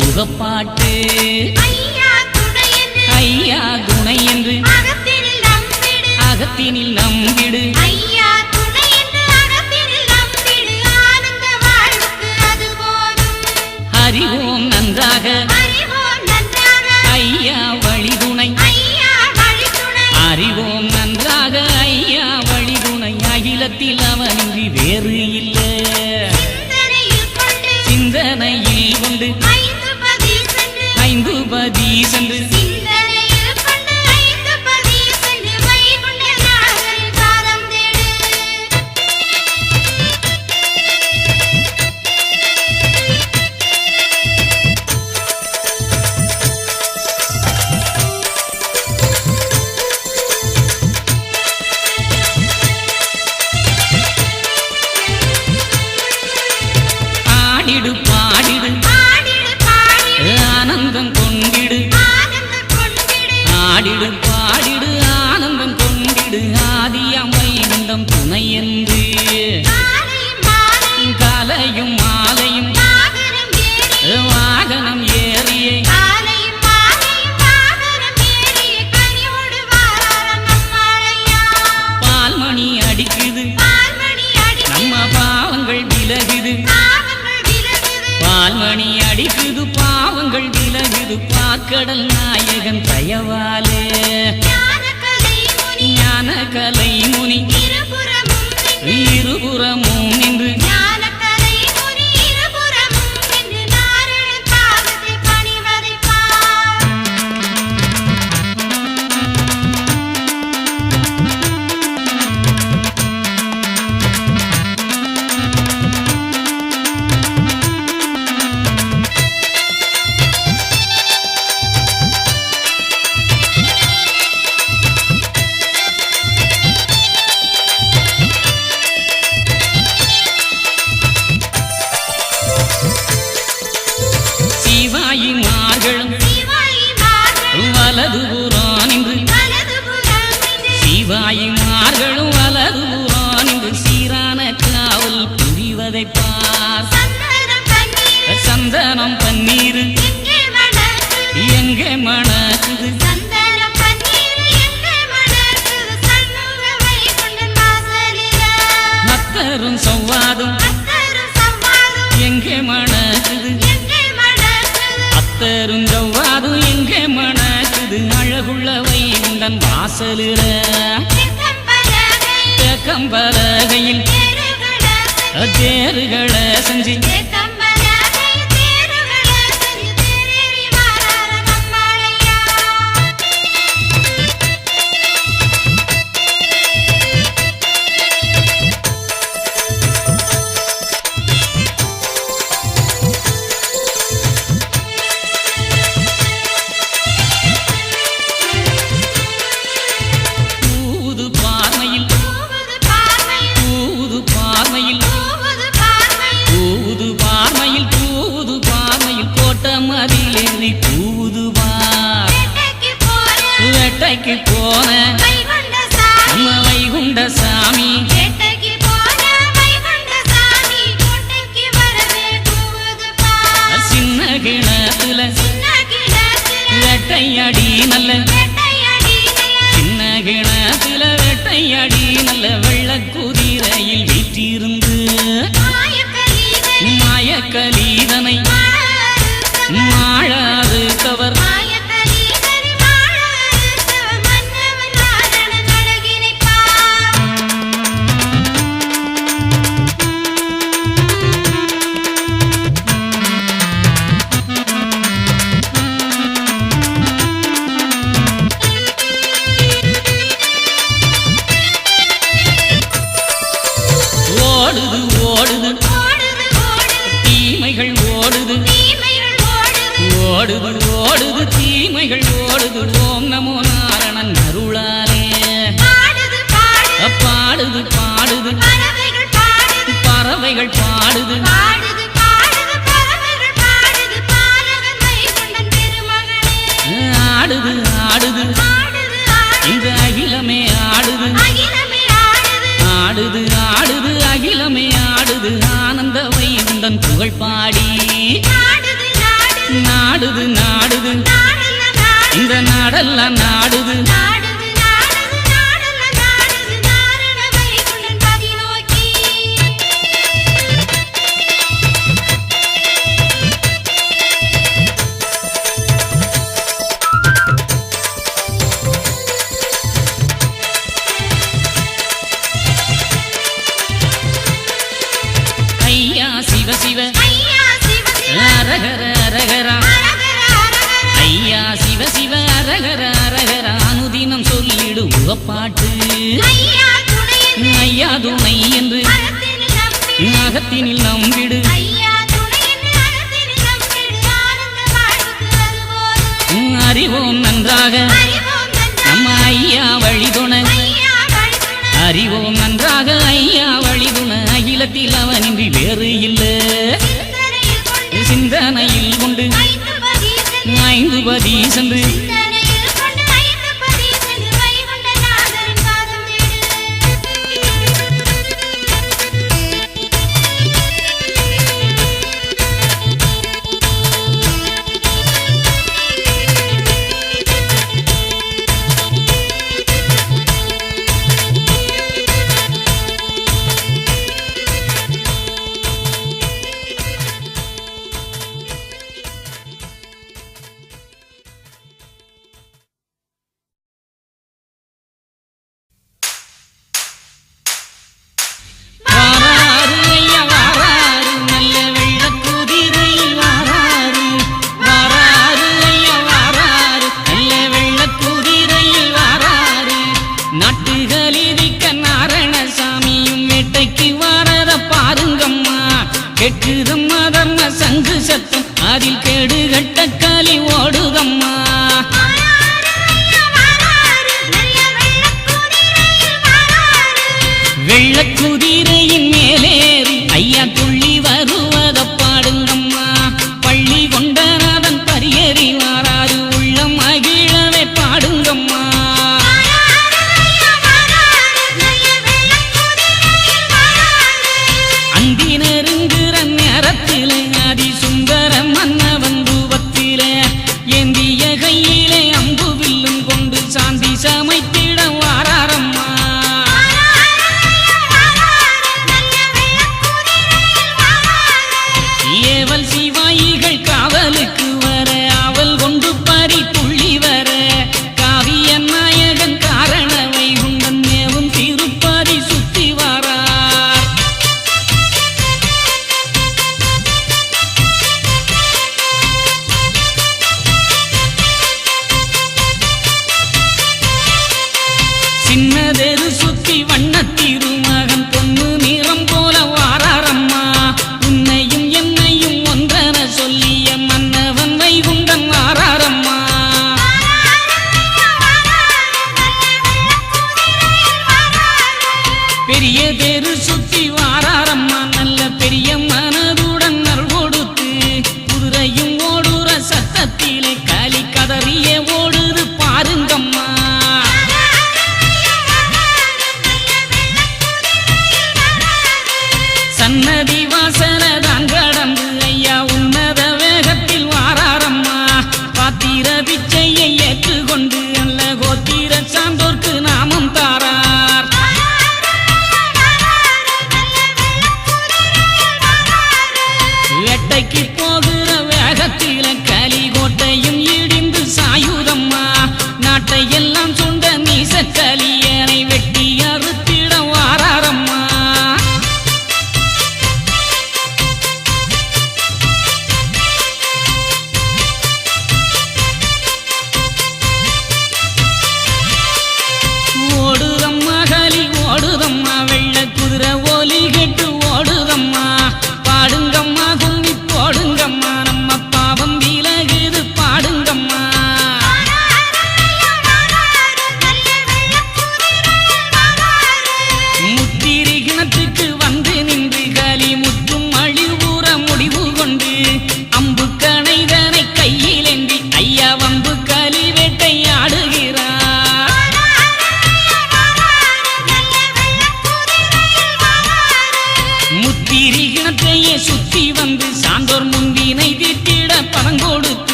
புகப்பாட்டு ஐயா துணை என்று அகத்தினில் நம்பிடு அறிவோம் நன்றாக ஐயா வழிதுணை அறிவோம் நன்றாக ஐயா வழிதுணை அகிலத்தில் அவனின்றி வேறு இல்லை சிந்தனையில் கொண்டு ஐந்து பதி சென்று பாடிடு ஆனந்தம் கொண்டிடு ஆடிடு பாடிடு ஆனந்தம் கொண்டிடு ஆதியாம் வைகுண்டம் துணை என்று காலையும் மாலையும் வாகனம் ஏறியே பால்மணி அடிக்குது நம்ம பாவங்கள் விலகுது பால்மணி அடிக்குது பாவங்கள் விலகுது பாக்கடல் நாயகன் தயவாலே ஞான கலை முனி இருபுறமும் நின்று சிவாயிமார்களும் வலதுபுறம் நின்று சீரான காவல் புரிவதை பார் சந்தனம் பன்னீர் எங்கே மணக்குது அத்தரும் சௌவாதும் எங்கே மணக்குது அத்தரும் சௌவாதும் எங்கே மணக்குது அழகுள்ள வைகுண்டன் வாசலிட கம்பலகையில் தேறுகளை செஞ்சு வேட்டைக்கு போன நம்ம வைகுண்ட சாமி சின்ன கிணத்துல வேட்டையாடி நல்ல சின்ன கிணத்துல வேட்டையாடி நல்ல வெள்ள குதிரையில் வீற்றிருந்து மாயக்கலீதனை மாழாது கவர் ஓடுது தீமைகள் ஓடுது ஓம் நமோ நாரணன் அருளாலே பாடுது பாடுது பறவைகள் பாடுது ஆடுது ஆடுது இந்த அகிலமே ஆடுது ஆடுது ஆடுது அகிலமே ஆடுது ஆனந்த வைகுண்டன் புகழ் பாடி நாடுது நாடுது இந்த நாடெல்லாம் நாடுது ஐயா சிவ சிவ அரகர அரகரா ஐயா சிவ சிவ அரகர அரகர அனுதினம் சொல்லிடு உகப்பாட்டு ஐயா துணை என்று அகத்தினில் நம்பிடு அறிவோம் நன்றாக நம்ம ஐயா வழிதுணை அறிவோம் நன்றாக ஐயா வழிதுணை அகிலத்தில் அவனின்றி வேறு இல்லை சிந்தனையில் கொண்டு 5 பதி சென்று கெட்டுதம்மா தர்ம சங்கு சத்தம் அதில் கேடுகட்ட களி ஓடுதம்மா வெள்ளக்குதிரையின் மேலேறி ஐயா துள்ளி வருவத பாடுங்கம்மா பள்ளி கொண்டநாதன் பரியறி வாராறு உள்ளம் மகிழவே பாடுங்கம்மா அந்தினருங்குற நேரத்திலே அதி சுந்தர மன்னவன் ரூபத்திலே ஏந்திய கையிலே அம்பு வில்லும் கொண்டு சாந்தி சமைத்திட வாராரம்மா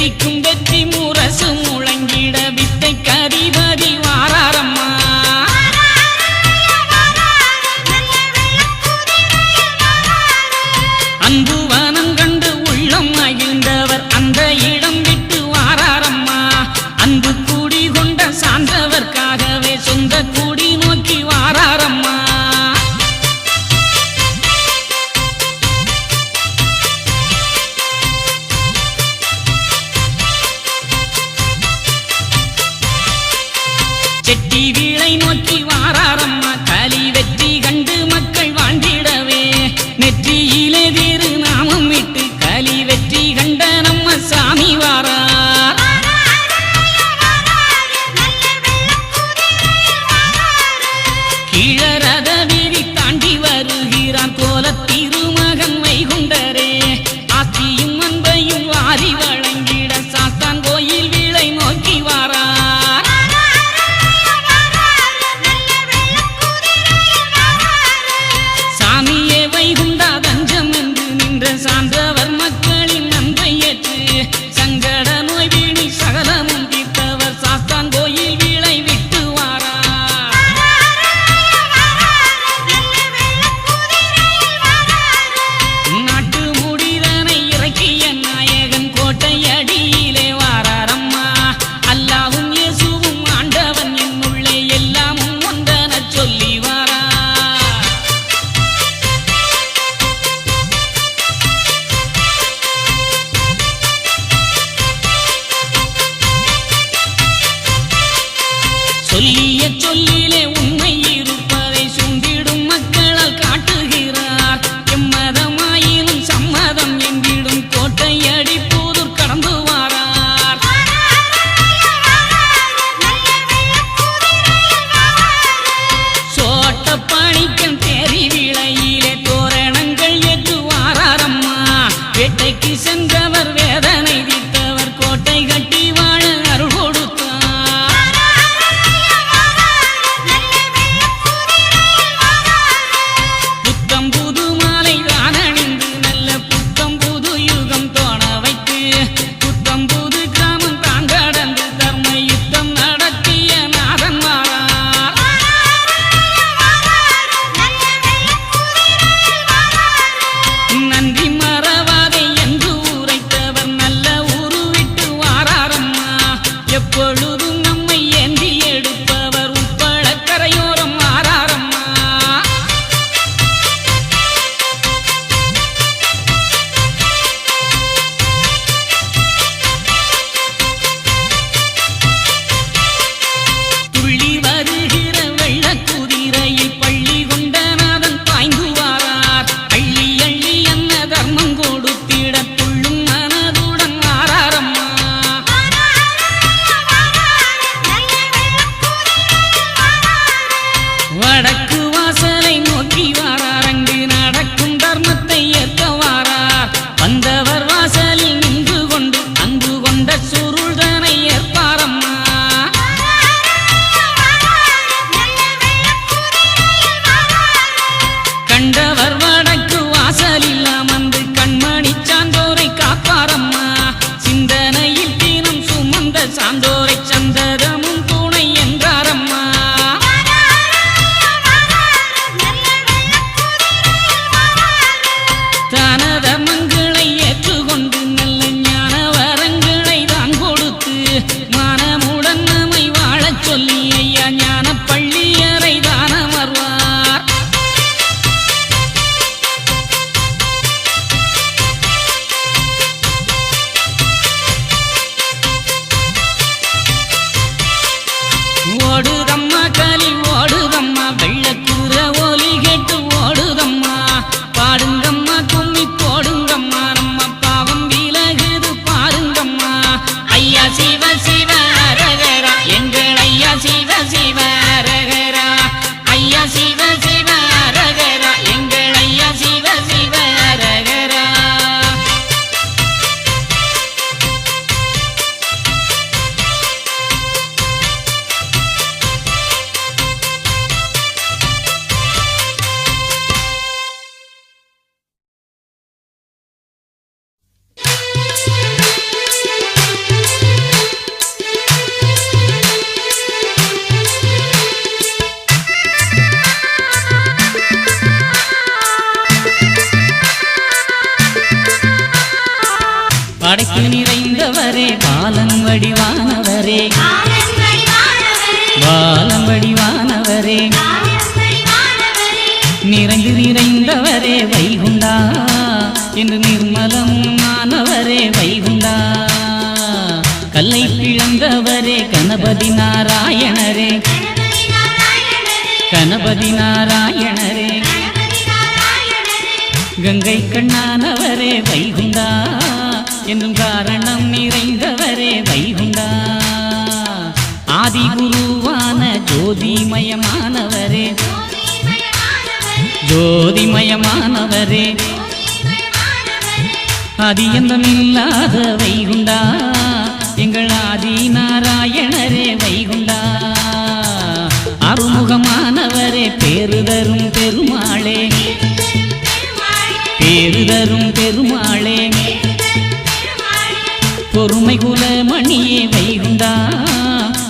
தித்திக்கும் வெற்றி முரசு முழங்கிட வித்தை கதிபதி வாராரம்மா. அன்பு வனம் கண்டு உள்ளம் மகிழ்ந்தவர் அந்த இடம் விட்டு வாராரம்மா. அன்பு கூடி கொண்ட சார்ந்தவர்க்காகவே சொந்த கூடி நோக்கி வாராரம்மா. செட்டி வீளை நோக்கி வாராரம்மா. கலி வெற்றி கண்டு மக்கள் வாழ்ந்திடவே நெற்றியிலே வேறு நாமம் விட்டு கலி வெற்றி கண்ட நம்ம சாமி வாரார். கீழரத வீதி தாண்டி வருகிறான் கோலத் திருமகன் வைகுண்டரே. ஆத்தியும் அன்பையும் வாரி வழங்கிட சாஸ்தான் கோயில் வீளை நோக்கி வாரார். நிறைந்தவரே பாலன் வடிவானவரே பாலன் வடிவானவரே நிறைந்தவரே வைகுண்டா என்று நிர்மலம் ஆனவரே வைகுண்டா கல்லை பிளந்தவரே கணபதி நாராயணரே கணபதி நாராயணரே கங்கை கண்ணானவரே வைகுண்டா என்றும் காரணம் நிறைந்தவரே வைகுண்டா ஆதி குருவான ஜோதிமயமானவரே ஜோதிமயமானவரே அதியந்தமில்லாத வைகுண்டா எங்கள் ஆதி நாராயணரே வைகுண்டா அருமுகமானவரே பேருதரும் பெருமாளே பேருதரும் பெருமாளே பொறுமை குலமணியே வைகுண்டா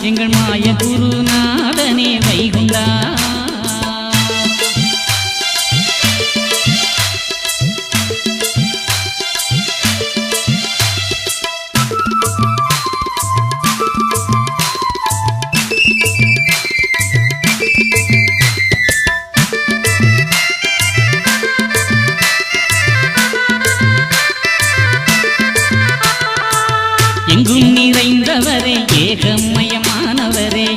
எங்கள் மாய குருநாதனே வைகுண்டா எங்கும் நிறைந்தவரே ஏகமயமானவரே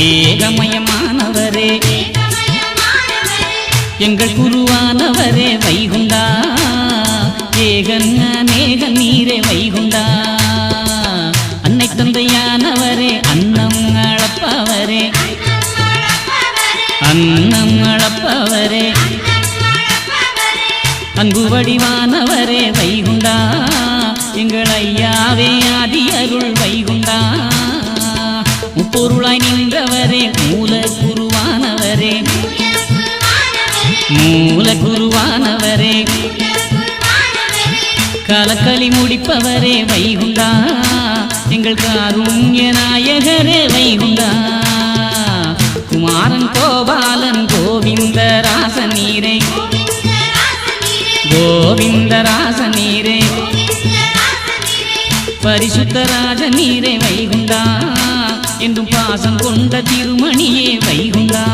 ஏகமயமானவரே எங்கள் குருவானவரே வைகுண்டா ஏகன் அநேக நீரே வைகுண்டா அன்னை தந்தையானவரே அன்னம் அளப்பவரே அன்னம் அளப்பவரே அன்பு வடிவானவரே வைகுண்டா எங்கள் ஐயாவே ஆதி அருள் வைகுண்டா முப்பொருளாய் நின்றவரே மூல குருவானவரே மூல குருவானவரே கலக்கலி முடிப்பவரே வைகுண்டா எங்கள் காருண்ய நாயகரே வைகுண்டா குமாரன் கோபாலன் கோவிந்தராசனீரே கோவிந்தராசனீரே பரிசுத்தராஜ நீரே வைகுண்டா என்றும் பாசம் கொண்ட திருமணியே வைகுண்டா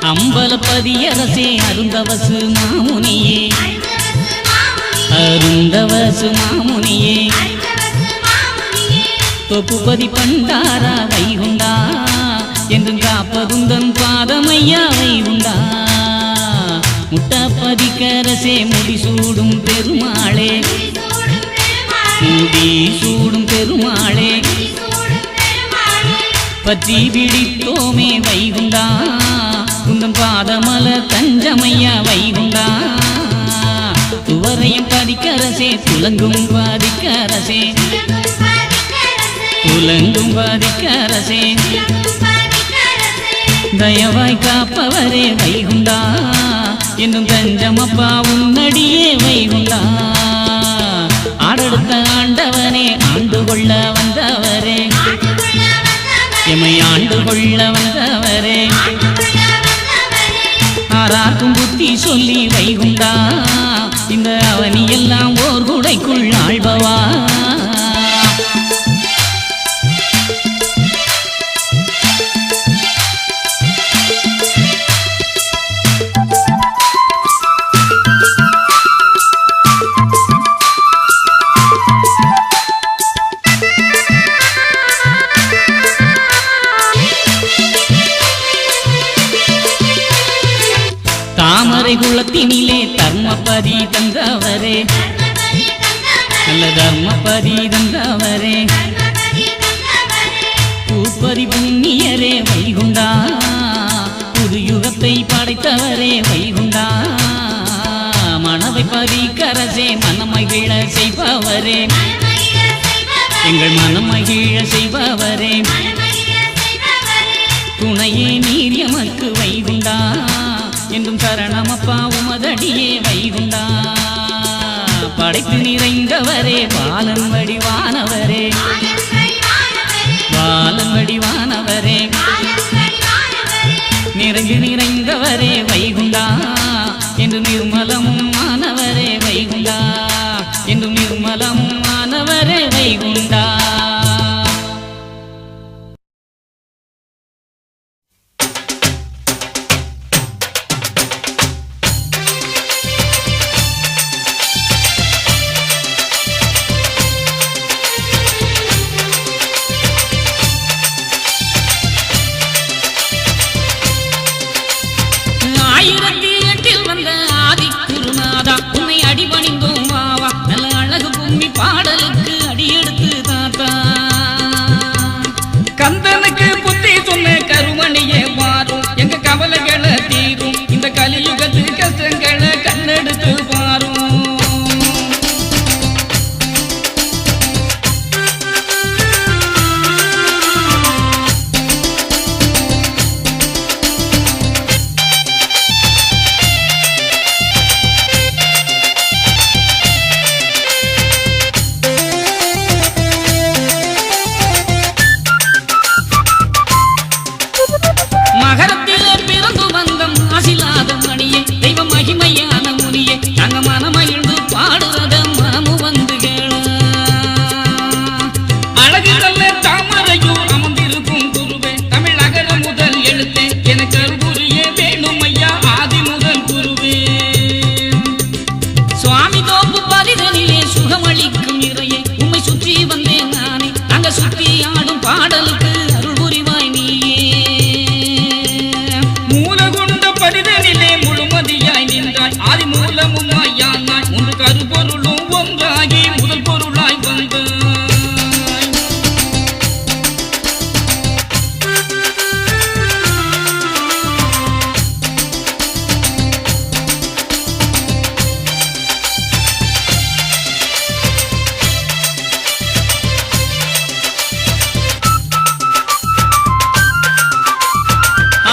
அம்பலப்பதியரசே அருந்தவசு மாமுனியே அருந்தவசு மாமுனியே தொப்புபதி பண்டாரா வைகுண்டா என்றும் காப்பதுந்தன் பாதமையா வைகுண்டா முட்டப்பதி கரசே முடிசூடும் பெருமாளே முடிசூடும் பெருமாளே பற்றி பிடித்தோமே வைகுண்டா உந்தன் பாதமல தஞ்சமையா வைகுண்டா துவரையும் பதிக்கரசே துலங்கும் பதிக்கரசே துலங்கும் பதிக்கரசே தயவாய் காப்பவரே வைகுண்டா என்னும் தஞ்சமப்பா உன்னடியே வைகுண்டா ஆடெடுத்த ஆண்டவனே ஆண்டு கொள்ள வந்தவரே எமை ஆண்டு கொள்ள வந்தவரே ஆராக்கும் புத்தி சொல்லி வைகுண்டா இந்த அவனி எல்லாம் ஓர் குடைக்குள் ஆழ்பவா தாமரை குளத்தினிலே தர்மபதி தந்தவரே நல்ல தர்மபதி தந்தவரே பூப்பதி புண்ணியரே வைகுண்டா புது யுகத்தை படைத்தவரே வைகுண்டா மனவை பரிகரசே மனமகிழ செய்பவரே எங்கள் மனமகிழ செய்பவரே துணையே நீர் எமக்கு வைகுண்டா என்றும் சரணமப்பா உமதடியே வைகுண்டா. படைத்து நிறைந்தவரே பாலன் வடிவானவரே, பாலன் வடிவானவரே, நிறைந்து நிறைந்தவரே வைகுண்டா என்று நிர்மலமும் ஆனவரே வைகுண்டா, என்று நிர்மலமும் ஆனவரே வைகுண்டா.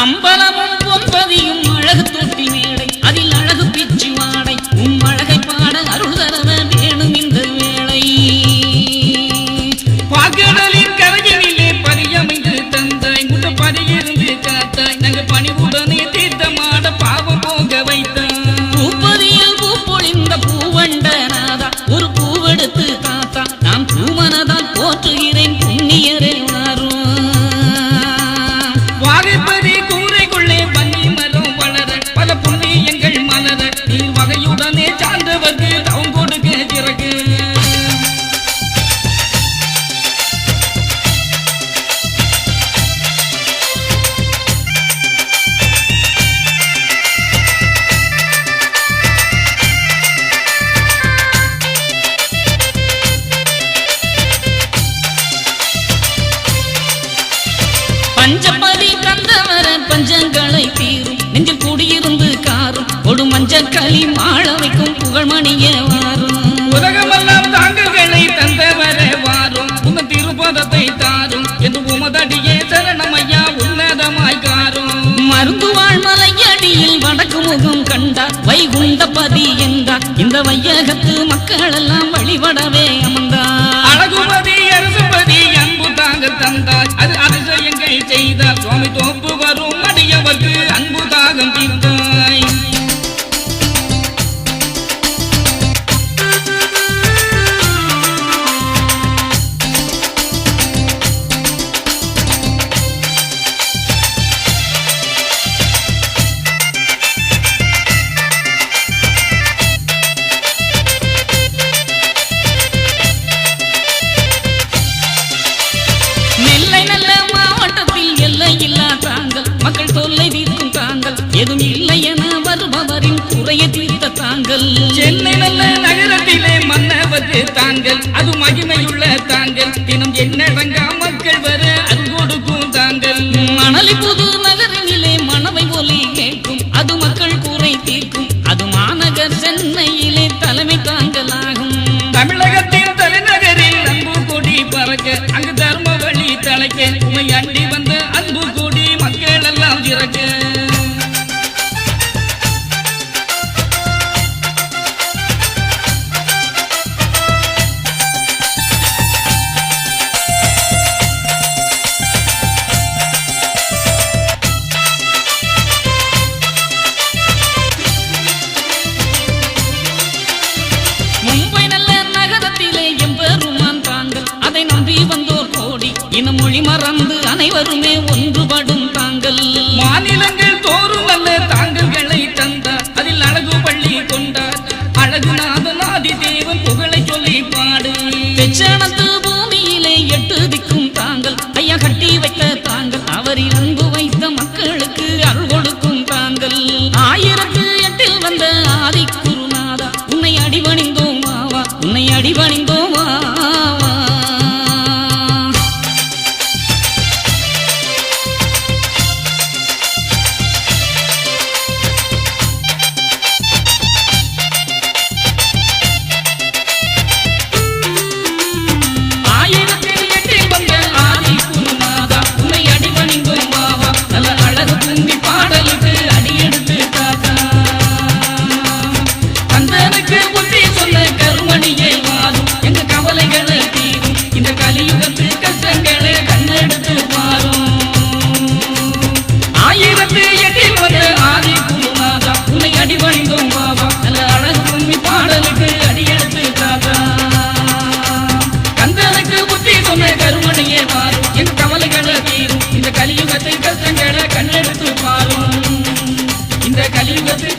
அம்பலமும் பொன்பதியும் அழகு தொட்டி மேடை, அதில் அழகு பிச்சு வாடை, அழகை பாட அருள் தரவ வேணும் இந்த வேளை. பாக்கடலின் கரையிலே பரியமைந்து தந்தாய், முட்ட பரியிருந்து காத்தாய், நாங்கள் பணிவுடனே தீர்த்தமாட பாவம் போக வைத்தாய். பூப்பதியில் பூ பொழிந்த பூவண்ட நாதா, ஒரு பூவெடுத்து தாத்தா, நான் பூமனதான் போற்றுகிறேன் புண்ணியரே வாரும். பஞ்சப்பதி கந்தவர பஞ்சங்களை தீரும், நெஞ்சில் கூடியிருந்து காரும் கொடு மஞ்சள் களி மாள வைக்கும் புகழ்மணிய வாரும். உலகமெல்லாம் தாங்கல்களை தந்தவர வாரும், உங்க திருப்பதத்தை தாரும் என்று உமதடியே சரணமையா உன்னதமாய் காரும். மருந்து வாழ்மலையடியில் வடக்கு முகம் கண்டார், வைகுண்டபதி என்றார், இந்த வையகத்து மக்கள் எல்லாம் வழிபடவே அமர்ந்தார். அழகுபதி அரசுபதி அன்பு தாங்க தந்தார், அது அதிசயங்கள் செய்தார். சுவாமி தோப்பு வரும் அடியவர்க்கு அன்பு தாகம் தீர்த்தாய். எதுவும் இல்லை என வருபவரின் குறையை தீர்த்த தாங்கள். சென்னை நல்ல நகரத்திலே மன்னவது தாங்கள், அது மகிமையுள்ள தாங்கள். தினம் என்னடங்கா மக்கள் வர அது கொடுக்கும் தாங்கள். மணலி புது நகரினிலே மணவை ஒலி கேட்கும், அது மக்கள் குறை தீர்க்கும். அது மாநகர் சென்னையிலே தலைமை தாங்களாகும். தமிழகத்தின் தலைநகரில் அன்பு கொடி பறக்க, அங்கு தர்ம வழி தலைக்க, உமை அண்டி வந்த அன்பு கொடி மக்கள்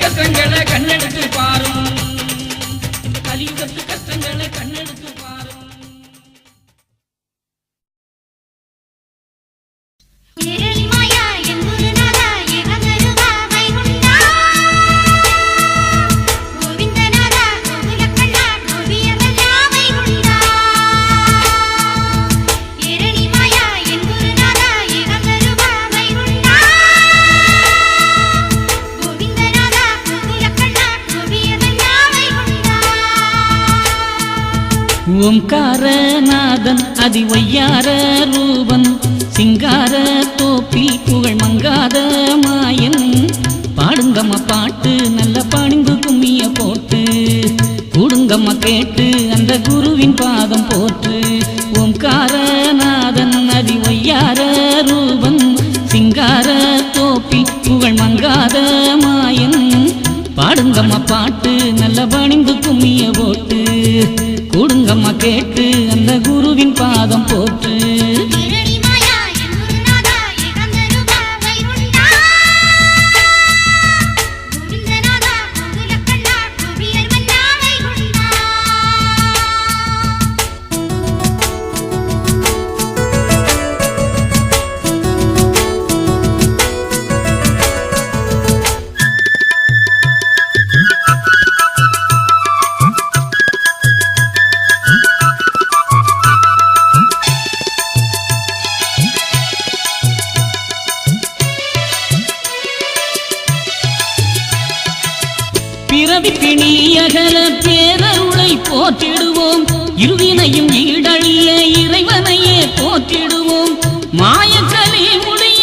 கஷ்டங்களை கண்ணெடுத்து பாரும், கலியுகத்து கஷ்டங்களை கண்ணெடுத்து பாரும். ஓம்காரநாதன் அதிவையார ரூபன் சிங்கார தோப்பில் புகழ் மங்காத மாயன் பாடுங்கம்மா பாட்டு நல்ல பணிந்து கும்மிய போட்டு கூடுங்கம்மா கேட்டு அந்த குருவின் பாதம் போற்று. ஓம்காரநாதன் அதிவையார ரூபன் சிங்கார தோப்பில் புகழ் மங்காத மாயன் பாடுங்கம்மா பாட்டு நல்ல பணிந்து கும்மிய போட்டு கூடுங்கம்மா கேட்டு அந்த குருவின் பாதம் போற்று. பிறவிப்பிணியகல பேரருளை போற்றிடுவோம், இருவினையும் ஈடழிய இறைவனையே போற்றிடுவோம். மாயக்கலி முடிய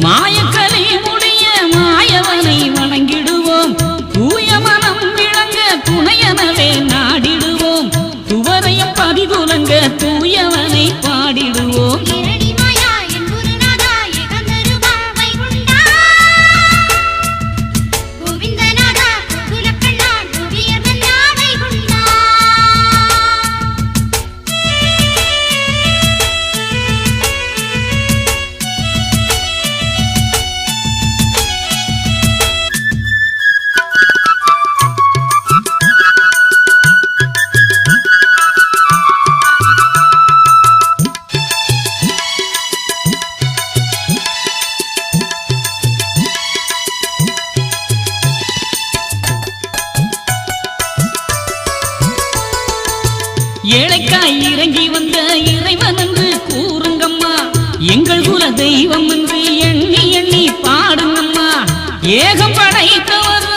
மாயக்கலி முடிய மாயவனை வணங்கிடுவோம். தூய மனம் விளங்க துணையனவே நாடிடுவோம். துவரையும் பதிதுலங்க தூயவனை பாடிடுவோம். ஏழைக்காய் இறங்கி வந்த இறைவன் என்று கூறுங்கம்மா, எங்கள் குல தெய்வம் என்று எண்ணி எண்ணி பாடுங்கம்மா. ஏகம் படைத்தவர்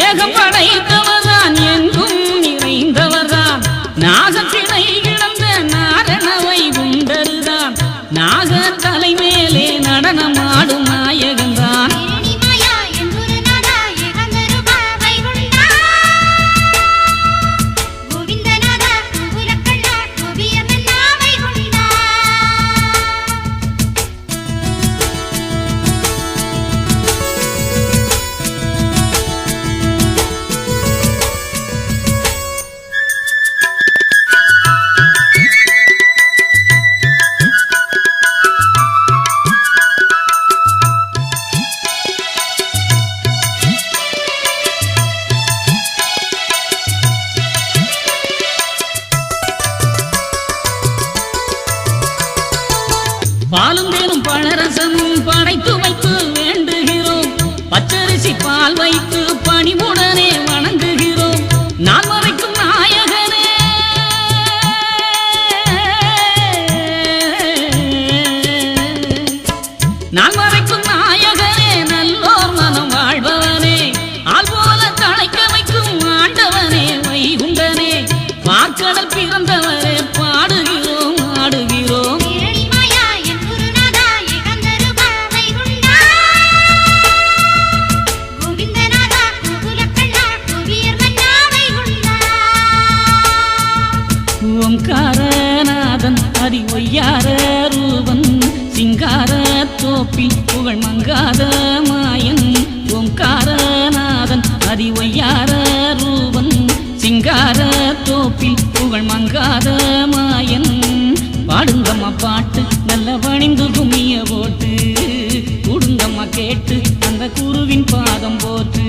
ஏகம் படைத்தவர்தான் எங்கும் நிறைந்தவர்தான். நாகத்தினை இழந்த நாரணவை குண்டருதான். நாக தலைமேலே நடனமாடும் நாயகன்தான். பாலும் தேனும் பழரசமும் படைத்து வைத்து வேண்டுகிறோம். பச்சரிசி பால் வைத்து பணிவுடனே வணங்குகிறோம். நான் மறைக்கும் நாயகனே நான் மறைக்கும் நாயகனே நல்லோர் மனம் வாழ்பவனே ஆள் போல தழைக்க வைக்கும் ஆண்டவனே வைகுண்டனே பார்க்கடல் பிறந்தவரே பாடுகிறோம் ஆடுகிறோம். ஓம்காரநாதன் அதிவையார ரூபன் சிங்கார தோப்பில் புகழ் மங்காத மாயன். ஓம்காரநாதன் அதிவையார ரூபன் புகழ் மங்காத மாயன் பாடுங்கம்மா பாட்டு நல்ல பணிந்து கும்மிய போட்டு கூடுங்கம்மா கேட்டு அந்த குருவின் பாதம் போட்டு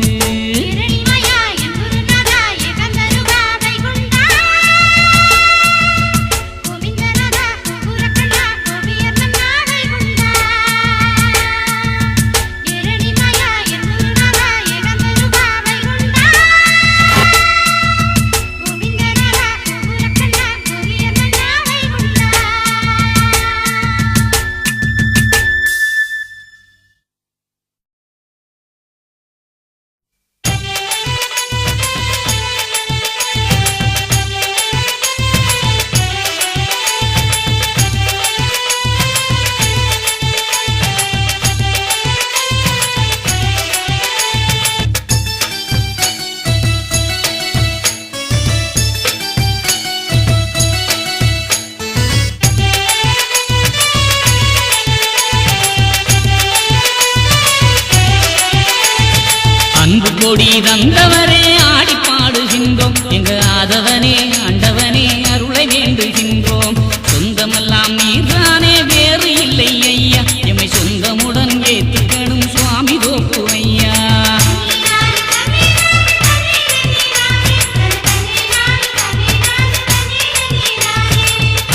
கொடி தந்தவரே ஆடி பாடுகின்றோம் எங்க ஆதவனே ஆண்டவனே அருளை வேண்டுகின்றோம் சொந்தமெல்லாம் நீர்தானே வேறு இல்லை ஐயா எம்மை சொந்தமுடன் ஏற்றுக்கணும் சுவாமி தோப்பு ஐயா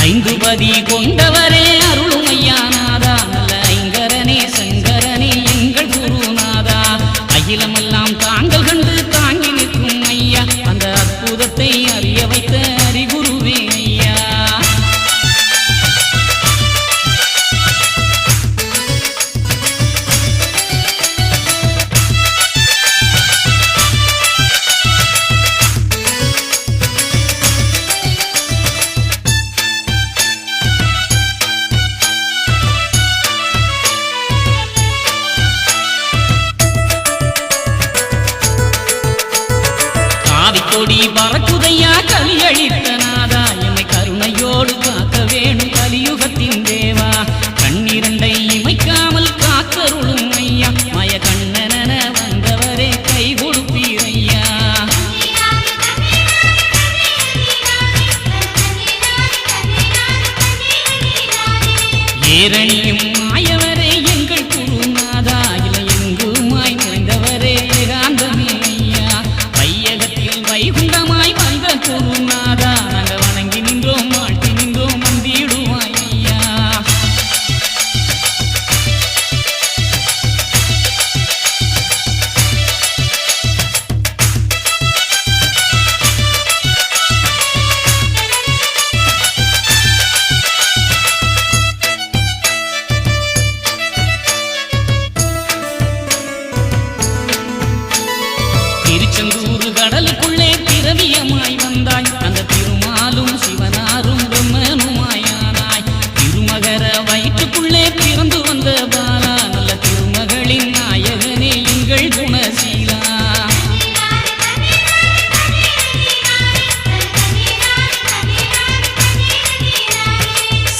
ஐந்து பதி கொண்டவரே அருளும் ஐயா நாதா நல்ல ஐங்கரனே சங்கரனே எங்கள் குருநாதா அகிலமெல்லாம் தாங்கள் கண்டு தாங்கி நிற்கும் ஐயா அந்த அற்புதத்தை அறிய வைத்த அறிகுருவே ஐயா கொடி பறக்குதையா கலியளித்த நாதா என்னை கருணையோடு காக்க வேணும் கலியுகத்தின் தேவா கண்ணிரண்டை இமைக்காமல் காக்கருளும் ஐயா மய கண்ணன வந்தவரே கை கொடுப்பீர் ஐயா ஏரணியும் மாயவரே எங்கள் குருநாதா இல்லை எங்குமாய் நிறைந்தவரே ஏகாந்தமே ஐயா வையகத்தில் வைகுண்டமாய் வந்த குருநாதா நாங்கள் வணங்கி நின்றோம் வாழ்த்தி நின்றோம் வந்திடுவாய் ஐயா திருச்செந்தூர் கடலுக்குள்ளே திரவியமாய் வந்தாய் அந்த திருமாலும் சிவனாரும் பிரம்மனுமாயானாய் திருமகர வயிற்றுக்குள்ளே பிறந்து வந்த பாலா நல்ல திருமகளின் நாயகனே எங்கள் குணசீலா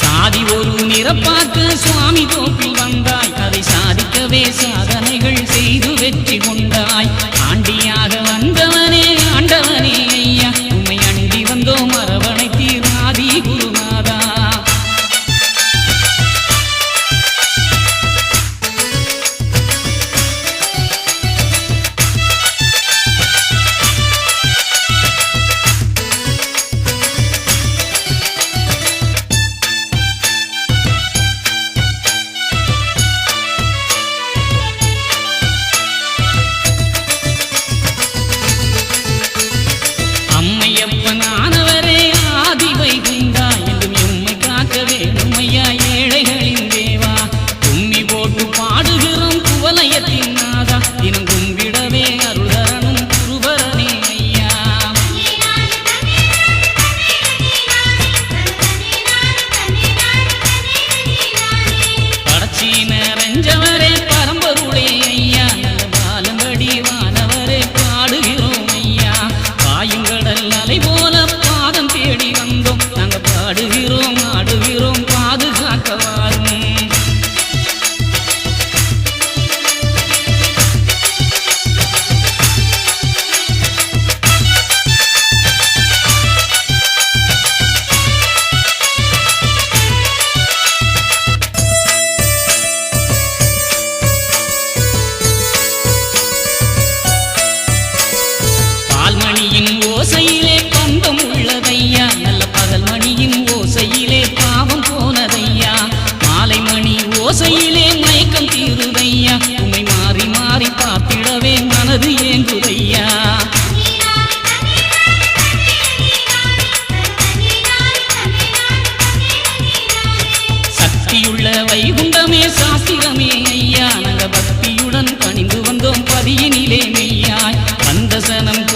சாதி ஒரு நிறப்பாக்கு சுவாமி தோப்பில் வந்தாய் அதை சாதிக்கவே சாதனைகள் செய்து வெற்றி கொண்டாய் ஆண்டியாக வந்தவனே ஆண்டவனே ஐயா உம்மை அண்டி வந்தோம் அரவணைத்தீர் ஆதி குருநாதா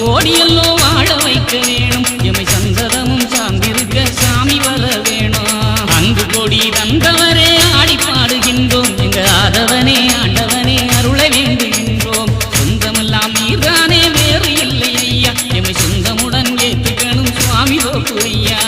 ஓடியல்லோ வாழ வைக்க வேணும் எமை சந்ததமும் சார்ந்திருக்க சாமி வர வேணும் அன்பு கொடி தந்தவரே ஆடி பாடுகின்றோம் எங்க ஆதவனே ஆண்டவனே அருளை வேண்டுகின்றோம் சொந்தமெல்லாம் நீர்தானே வேறு இல்லை ஐயா எமை சொந்தமுடன் ஏற்றுக்கணும் சுவாமி தோப்பு ஐயா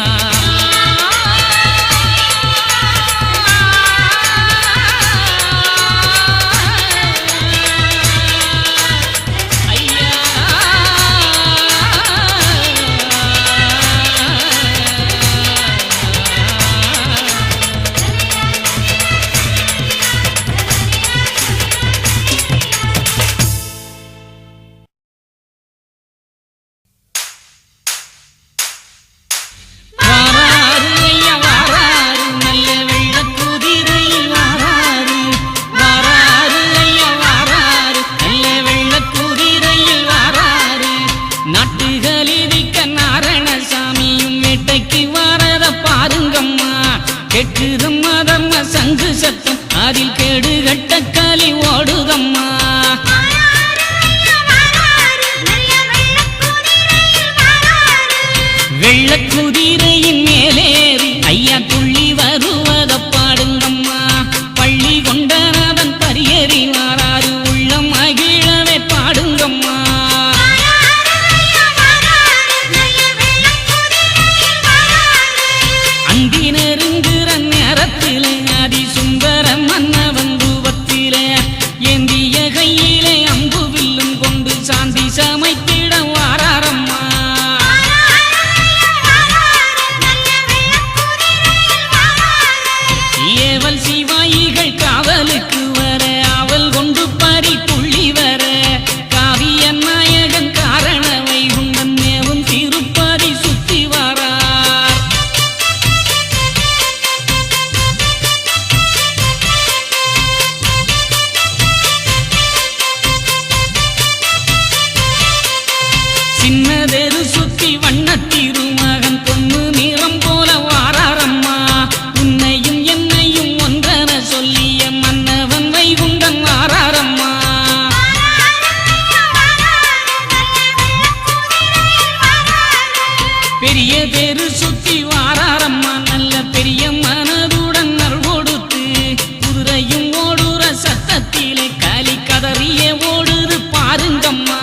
கெட்டுதம்மா தர்ம சங்கு சத்தம் அதில் கேடு கட்ட களி ஓடுதம்மா வெள்ளக்குதிரையின் மேலேறி ஐயா துள்ளி வருவத பாடுங்கம்மா பள்ளி கொண்டநாதன் பரியேறி வாராறு உள்ளம் மகிழவே பாடுங்கம்மா அந்தினருங்குற நேரத்திலே அதி சுந்தர மன்னவன் ரூபத்திலே ஏந்திய கையிலே அம்பு வில்லும் கொண்டு சாந்தி சமைத்திட வாராரம்மா ஏவல் சிவாயிகள் காவலுக்கு வர அவள் கொண்டு பறி புள்ளி வர காவிய நாயகன் காரண வைகுண்டன் மேவும் திருப்பதி சுத்தி வாரார் சின்னதெரு சுத்தி வண்ணத்திருமகன் பொண்ணு நிறம் போல வாராரம்மா உன்னையும் என்னையும் ஒன்றென சொல்லிய மன்னவன் வைகுண்டன் வாராரம்மா பெரிய தெரு சுத்தி வாராரம்மா நல்ல பெரிய மனதுடன் நல் கொடுத்து குதிரையும் ஓடுற சத்தத்திலே களி கதறிய ஓடுது பாருங்கம்மா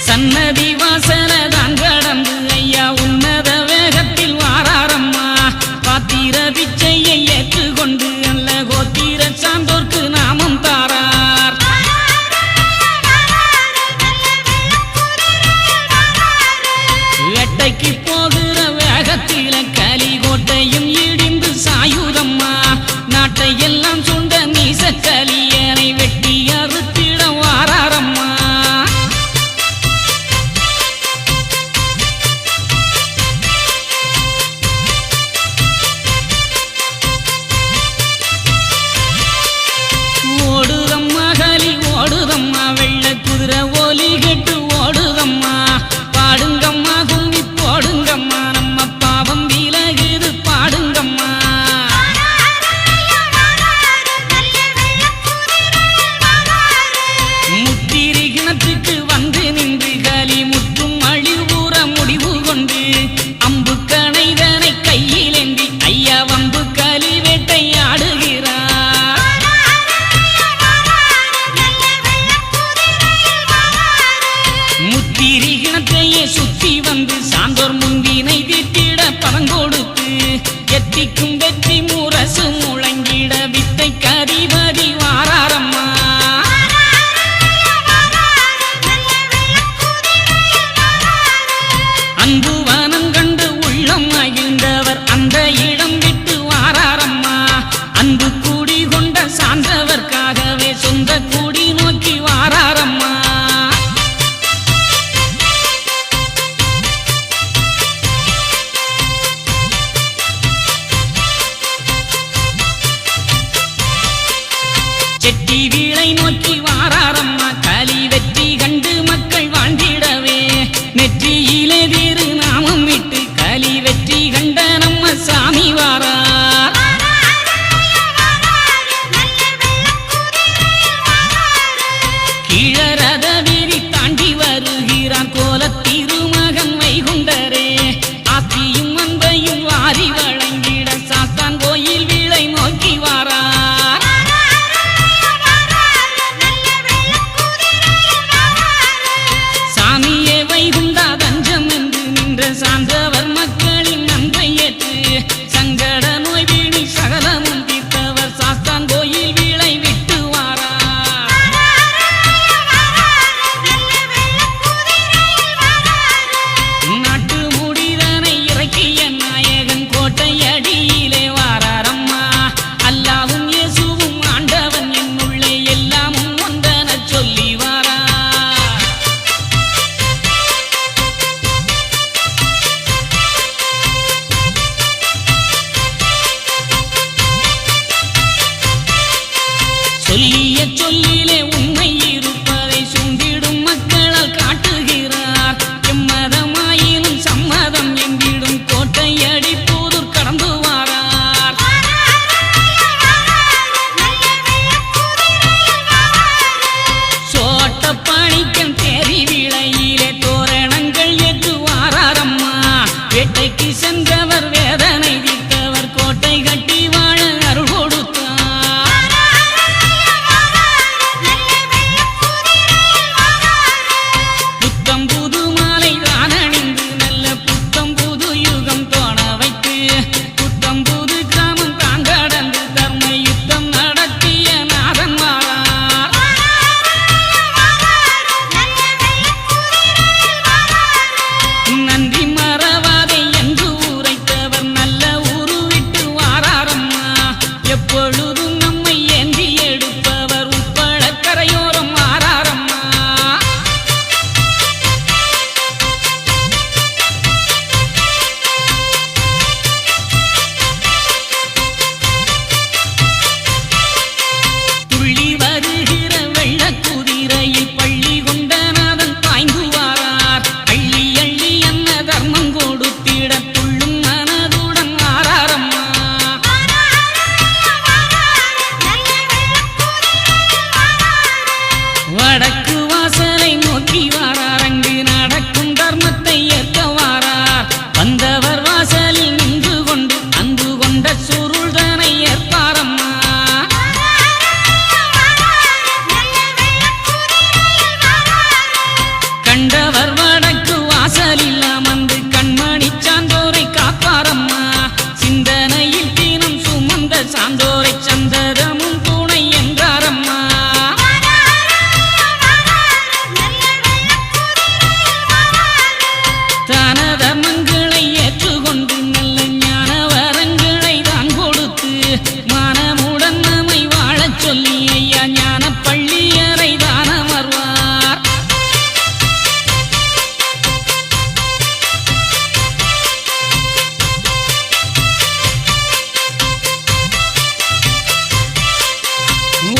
சன்னதி வாசல தான் கடந்து ஐயா உன்னத வேகத்தில் வாராரம்மா பாத்திர பிச்சையை ஏற்றுக்கொண்டு அல்ல கோத்திர சான்றோர்க்கு நாமம் தாரார் வேட்டைக்கு போகிற வேகத்தில களி கோட்டையும் இடிந்து சாயுதம்மா நாட்டை எல்லாம் சுண்ட நீச களியனை வெட்டி அறுத்திட வாராரம்மா ஓடுதம்மா களி ஓடுதம்மா வெள்ள குதிரை ஒலி கெட்டு ஓடுதம்மா பாடுங்கம்மா கும்மி போடுங்கம்மா நம்ம பாவம் விலகுது பாடுங்கம்மா முத்திரி கிணத்துக்கு வந்து நின்று களி முற்றும் அழிவுற முடிவு கொண்டு அம்பு கணைதனை கையிலேந்தி ஐயா வம்பு களி வேட்டையாடுகிறார் முத்திரி கிணத்தையே சுத்தி வந்து சான்றோர் முந்தினை தீட்டிட பதங்கொடுத்து எத்திக்கும் வெற்றி முரசு முழங்கிட வித்தை கதிபதி வாராரம்மா அன்பு வனம் கண்டு உள்ளம் மகிழ்ந்தவர் அந்த இடம் விட்டு வாராரம்மா அன்பு கூடி கொண்ட சான்றவர்க்காகவே சொந்த கூடி நோக்கி வாராரம்மா செட்டி வீளை நோக்கி வாராரம்மா களி வெற்றி கண்டு மக்கள் வாழ்ந்திடவே நெற்றியிலே வேறு நாமம் விட்டு களி வெற்றி கண்ட நம்ம சாமி வாரார்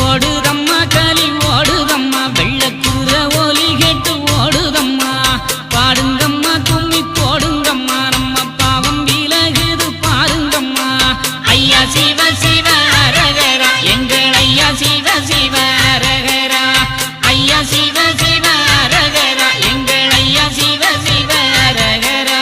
ஓடுதம்மா களி ஓடுதம்மா வெள்ளக்கூற ஒலி கேட்டு ஓடுதம்மா பாடுங்கம்மா கும்மி போடுங்கம்மா நம்ம பாவம் விலகுது பாருங்கம்மா ஐயா சிவ சிவ அரகரா எங்கள் ஐயா சிவ சிவ அரகரா ஐயா சிவ சிவ அரகரா எங்கள் ஐயா சிவ சிவ அரகரா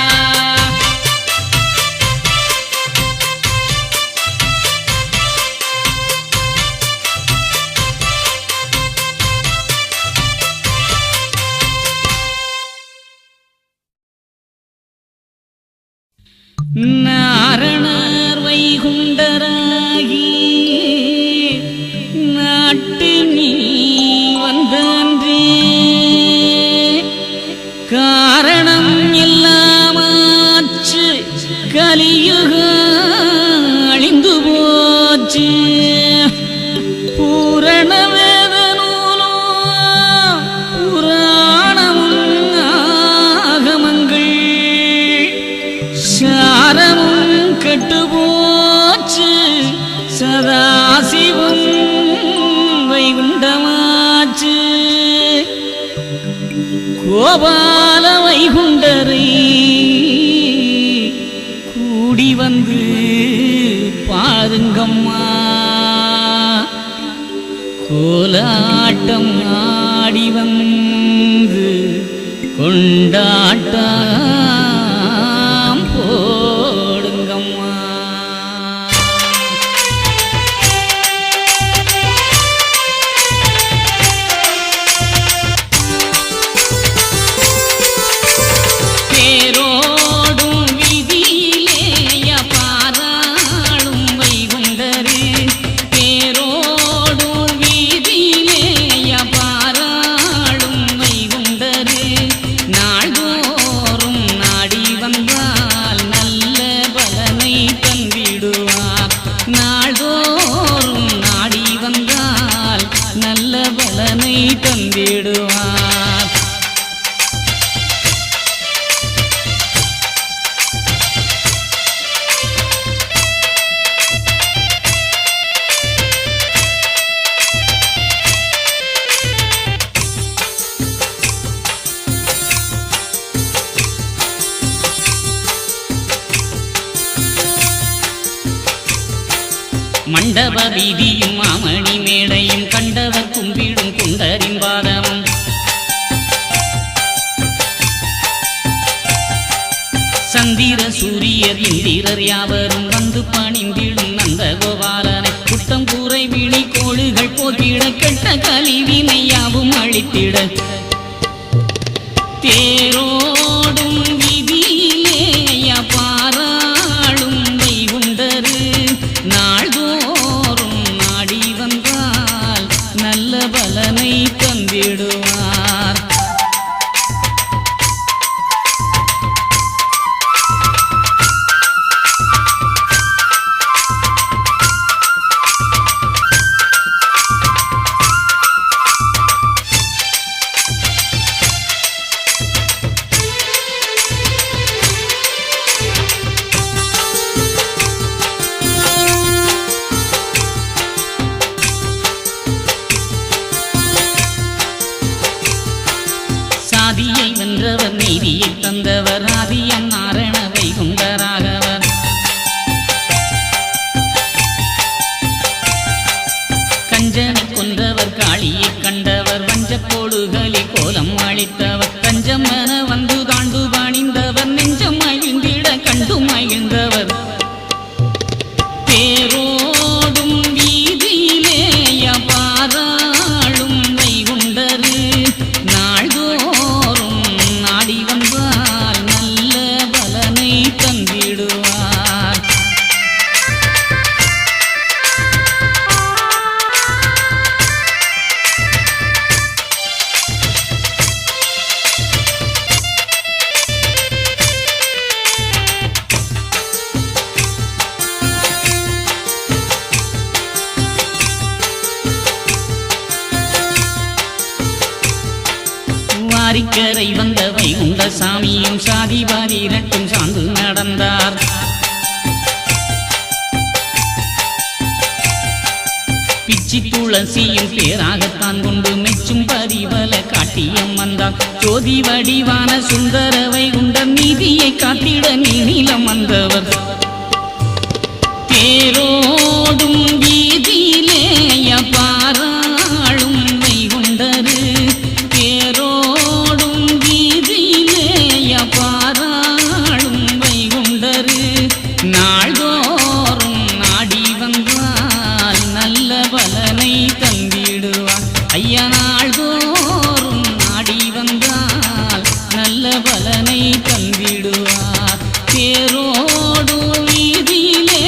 நாரணர் வைகுண்டராகி நாட்டு நீ வந்தன்றே காரணம் எல்லாமாச்சு கலியுக அழிந்து போச்சு பூரண வேத நூலோ புராணமும் ஆகமங்கள் சாரமும் கெட்டு போச்சு சதாசிவம் வைகுண்டமாச்சு கோபால வைகுண்டரை கூடி வந்து பாருங்கம்மா கோலாட்டம் ஆடி வந்து கொண்டாட்டம் போடுங்கம்மா பேரோடும் விதியிலேய பாராளும் வைகுண்டரே பேரோடும் விதியிலேய பாராளும் வைகுண்டரே நாள்தோறும் நாடி வந்தால் நல்ல பலனை தந்திடுவார் நாள்தோறும் நாடி வந்தால் நல்ல பலனை தந்திடுவார் மண்டப வீதியும் மாமணி மேடையும் கண்டவர் கும்பிடும் குண்டரின் பாதமும் சந்திர சூரியர் இந்திரர் யாவரும் வந்து பணிந்திடும் நந்த கோபாலனை குட்டம் கூரை விழி கோளுகள் போக்கிட கெட்ட கலிவினையாவும் அழித்திட தேரோடும் விதியிலேய பாராளும் வைகுண்டரு நாள்தோறும் நாடி வந்தால் நல்ல பலனை தந்திடுவார் சாதியை வென்றவர் நீதியை தந்தவர் ஆதியம் நாரண வைகுண்டராகவர் கஞ்சனை கொன்றவர் காளியை கண்டவர் வஞ்சப்போடுகளி கோலம் அளித்தவர் கஞ்சம் என வந்து தாண்டு பணிந்தவர் நெஞ்சம் மகிழ்ந்திட கண்டு மகிழ்ந்தவர் பேரோடும் வீதியிலேய பாராளும் வைகுண்டரு நாள்தோறும் நாடி வந்தால் நல்ல பலனை தந்திடுவார் வாரிக்கரை வந்த வைகுண்ட சாமியும் சாதிவாரி இரட்டும் சார்ந்து நடந்தார் பிச்சி துளசியின் பேராகத்தான் கொண்டு மெச்சும் பரிவல காட்டியம் வந்தார். ஜோதி வடிவான சுந்தர வைகுண்டர் நீதியை காத்திட நீளம் வந்தவர். தேரோடும் வீதியிலே பாராளும் வைகுண்டரு, தேரோடும் வீதியிலே பாராளும் வைகுண்டரு. நாள்தோறும் நாடி வந்தால் நல்ல பலனை தந்திடுவார். ஐயா நாள்தோறும் நாடி வந்தால் நல்ல பலனை தந்திடுவார். தேரோடும் வீதியிலே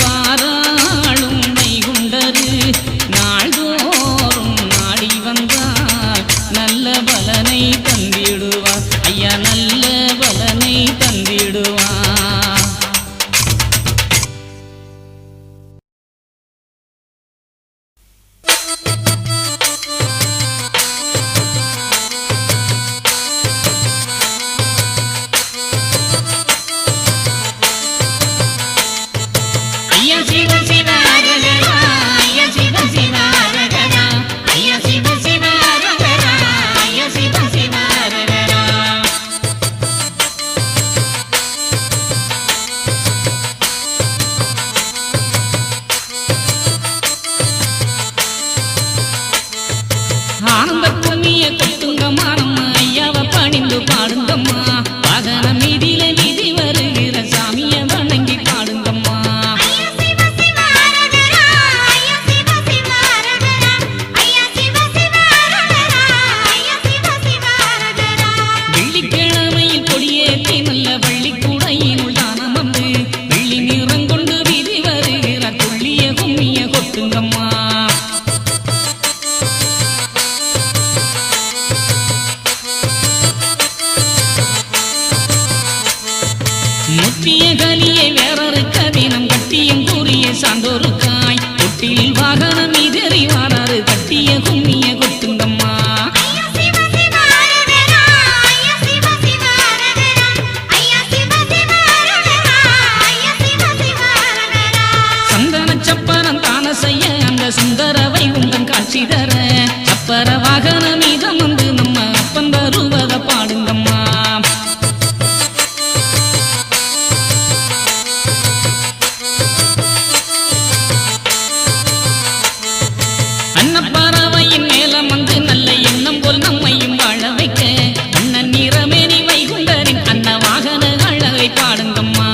பாராளும் வைகுண்டரு, நாள்தோறும் நாடி வந்தால் நல்ல பலனை தந்திடுவார். ஐயா நல்ல பலனை தந்திடுவார். ஐயா சிவ சிவ அரகரா, ஐயா சிவ சிவ அரகரா, ஐயா சிவ சிவ அரகரா, ஐயா சிவ சிவ அரகரா. ஆனந்த புண்ணிய கொட்டுங்கம்மா, நம்ம ஐயாவை பணிந்து பாடுங்கம்மா. வாகன மீதியில வீதி வருகிற சாமிய வணங்கி பாடுங்கம்மா. வெள்ளிக்கிழமையில் கொடியேற்றி நல்ல பள்ளிக்கூடையினுள் தானம் வந்து வெள்ளி நிறங்கொண்டு வீதி வருகிற துள்ளிய கும்மிய கொட்டுங்கம்மா. முத்திய கலியை வேறொரு கதினம் கட்டியும் கூறிய சான்றோருக்காய் தொட்டில் வாகனம் மீதறி வாராறு கட்டிய கும்மிய கொட்டுங்கம்மா. சந்தன சப்பரம் தான செய்ய அந்த சுந்தர வைகுண்டம் காட்சி தர சப்பர வாகன மீதம் வந்து நம்ம அப்பன் வருவத பாடுங்கம்மா. அன்னப்பறவையின் மேலம் வந்து நல்ல எண்ணம் போல் நம்மையும் வாழ வைக்க அண்ணன் நிறமேனி வைகுண்டரின் அன்ன வாகன அழகை பாடுங்கம்மா.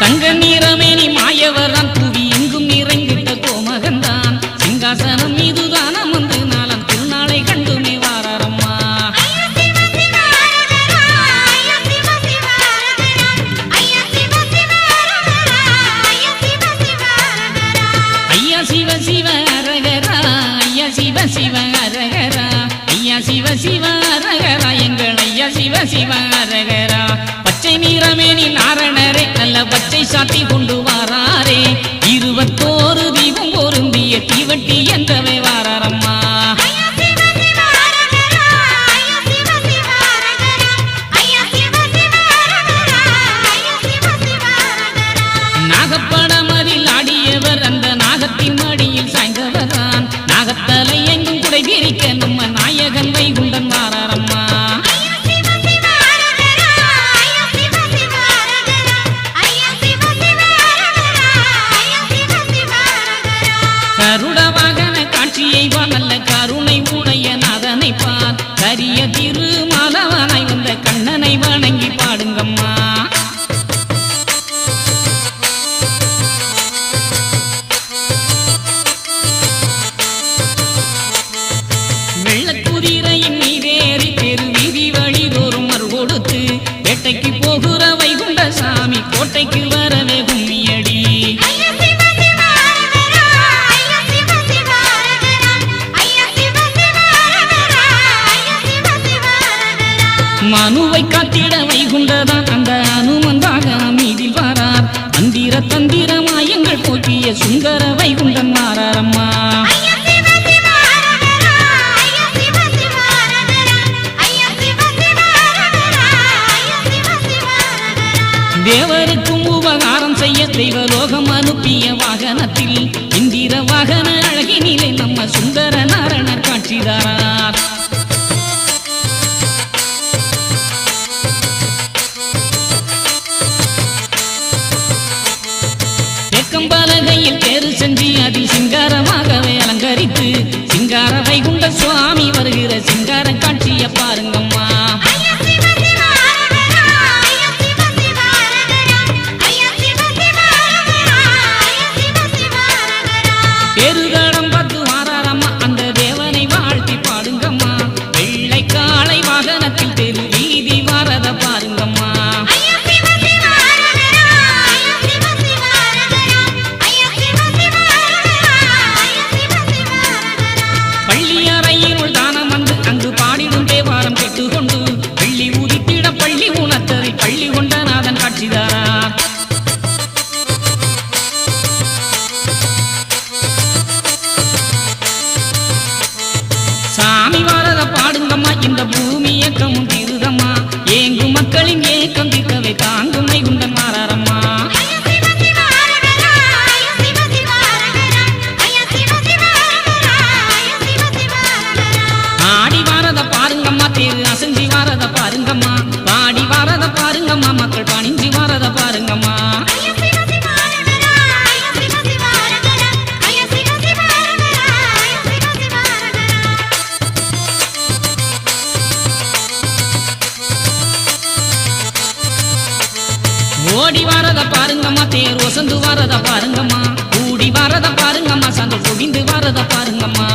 தங்க நிறமேனி மாயவரான் புவி எங்கும் நிறைந்திட்ட கோமகன்தான் சிங்காசனம் மீது தானம் வந்து நாளம் திருநாளை கண்டுமே வாரம்மா. ஐயா சிவ சிவ அரகரா, ஐயா சிவ சிவ அரகரா, ஐயா சிவ சிவ அரகரா, எங்கள் ஐயா சிவ சிவ அரகரா. பச்சை நிறமேனி நாரணரே நல்ல பச்சை சாத்தி கொண்டு வாராரே, 21 தீபம் பொருந்திய தீவட்டி என்றவை வாரம்மா. நாகப்படமதில் ஆடியவர் அந்த நாகத்தின் மடியில் சாய்ந்தவரான் நாகத்தலை எங்கும் குடை பிரிக்க நம்ம நாயகன் வைகுண்டன் வாரம்மா. கருட வாகன காட்சியை வா நல்ல கருணை உடைய நாதனை பார், கரிய திருமாலவனாய் வந்த கண்ணனை வணங்கி பாடுங்கம்மா. வெள்ளக்குதிரையின் மீதேறி தெரு வீதி வழிதோறும் மறு கொடுத்து வேட்டைக்கு போகிற வைகுண்ட சாமி கோட்டைக்கு வரவே கும்மியடி. மனுவை காத்திட வைகுண்டதான் அந்த அனுமன் வாகனம் மீதில் வாரார். மந்திர தந்திர மாயங்கள் போக்கிய சுந்தர வைகுண்டன் வாரம்மா. தேவருக்கும் உபகாரம் செய்ய தெய்வலோகம் அனுப்பிய வாகனத்தில் இந்திர வாகன அழகினிலே நம்ம சுந்தர நாரணர் காட்சிதாரார். தெக்கம்பலகையில் தேறு செஞ்சு அதில் சிங்காரமாகவே அலங்கரித்து சிங்கார வைகுண்ட சுவாமி வருகிற சிங்கார காட்சிய பாருங்கம்மா. பெருதடம் பத்து வாராரம்மா அந்த தேவனை வாழ்த்தி பாடுங்கம்மா. வெள்ளை காளை வாகனத்தில் தெரு வீதி வாரத பாருங்கம்மா. பள்ளியறையினுள் தானம் வந்து அங்கு பாடிடும் தேவாரம் கேட்டுக்கொண்டு பள்ளி உதித்திட பள்ளி உணர்த்ததை பள்ளி கொண்ட நாதன் காட்சிதாரார். சாமி வாரத பாடுங்கம்மா இந்த பூமி ஏக்கமும் தீருதம்மா. ஏங்கும் மக்களின் ஏக்கம் தீர்க்கவை தாங்கும் வைகுண்டன் மாறாரம்மா. ஆடி வாரத பாருங்கம்மா தேரு அசஞ்சி வாரத பாருங்கம்மா. பாடி வாரத பாருங்கம்மா மக்கள் பணிஞ்சி வாரத பாருங்கம்மா. ஓடி வாரத பாருங்கம்மா தேர் ஒசந்து வாரத பாருங்கம்மா. கூடி வாரத பாருங்கம்மா சந்த குடிந்து வாரத பாருங்கம்மா.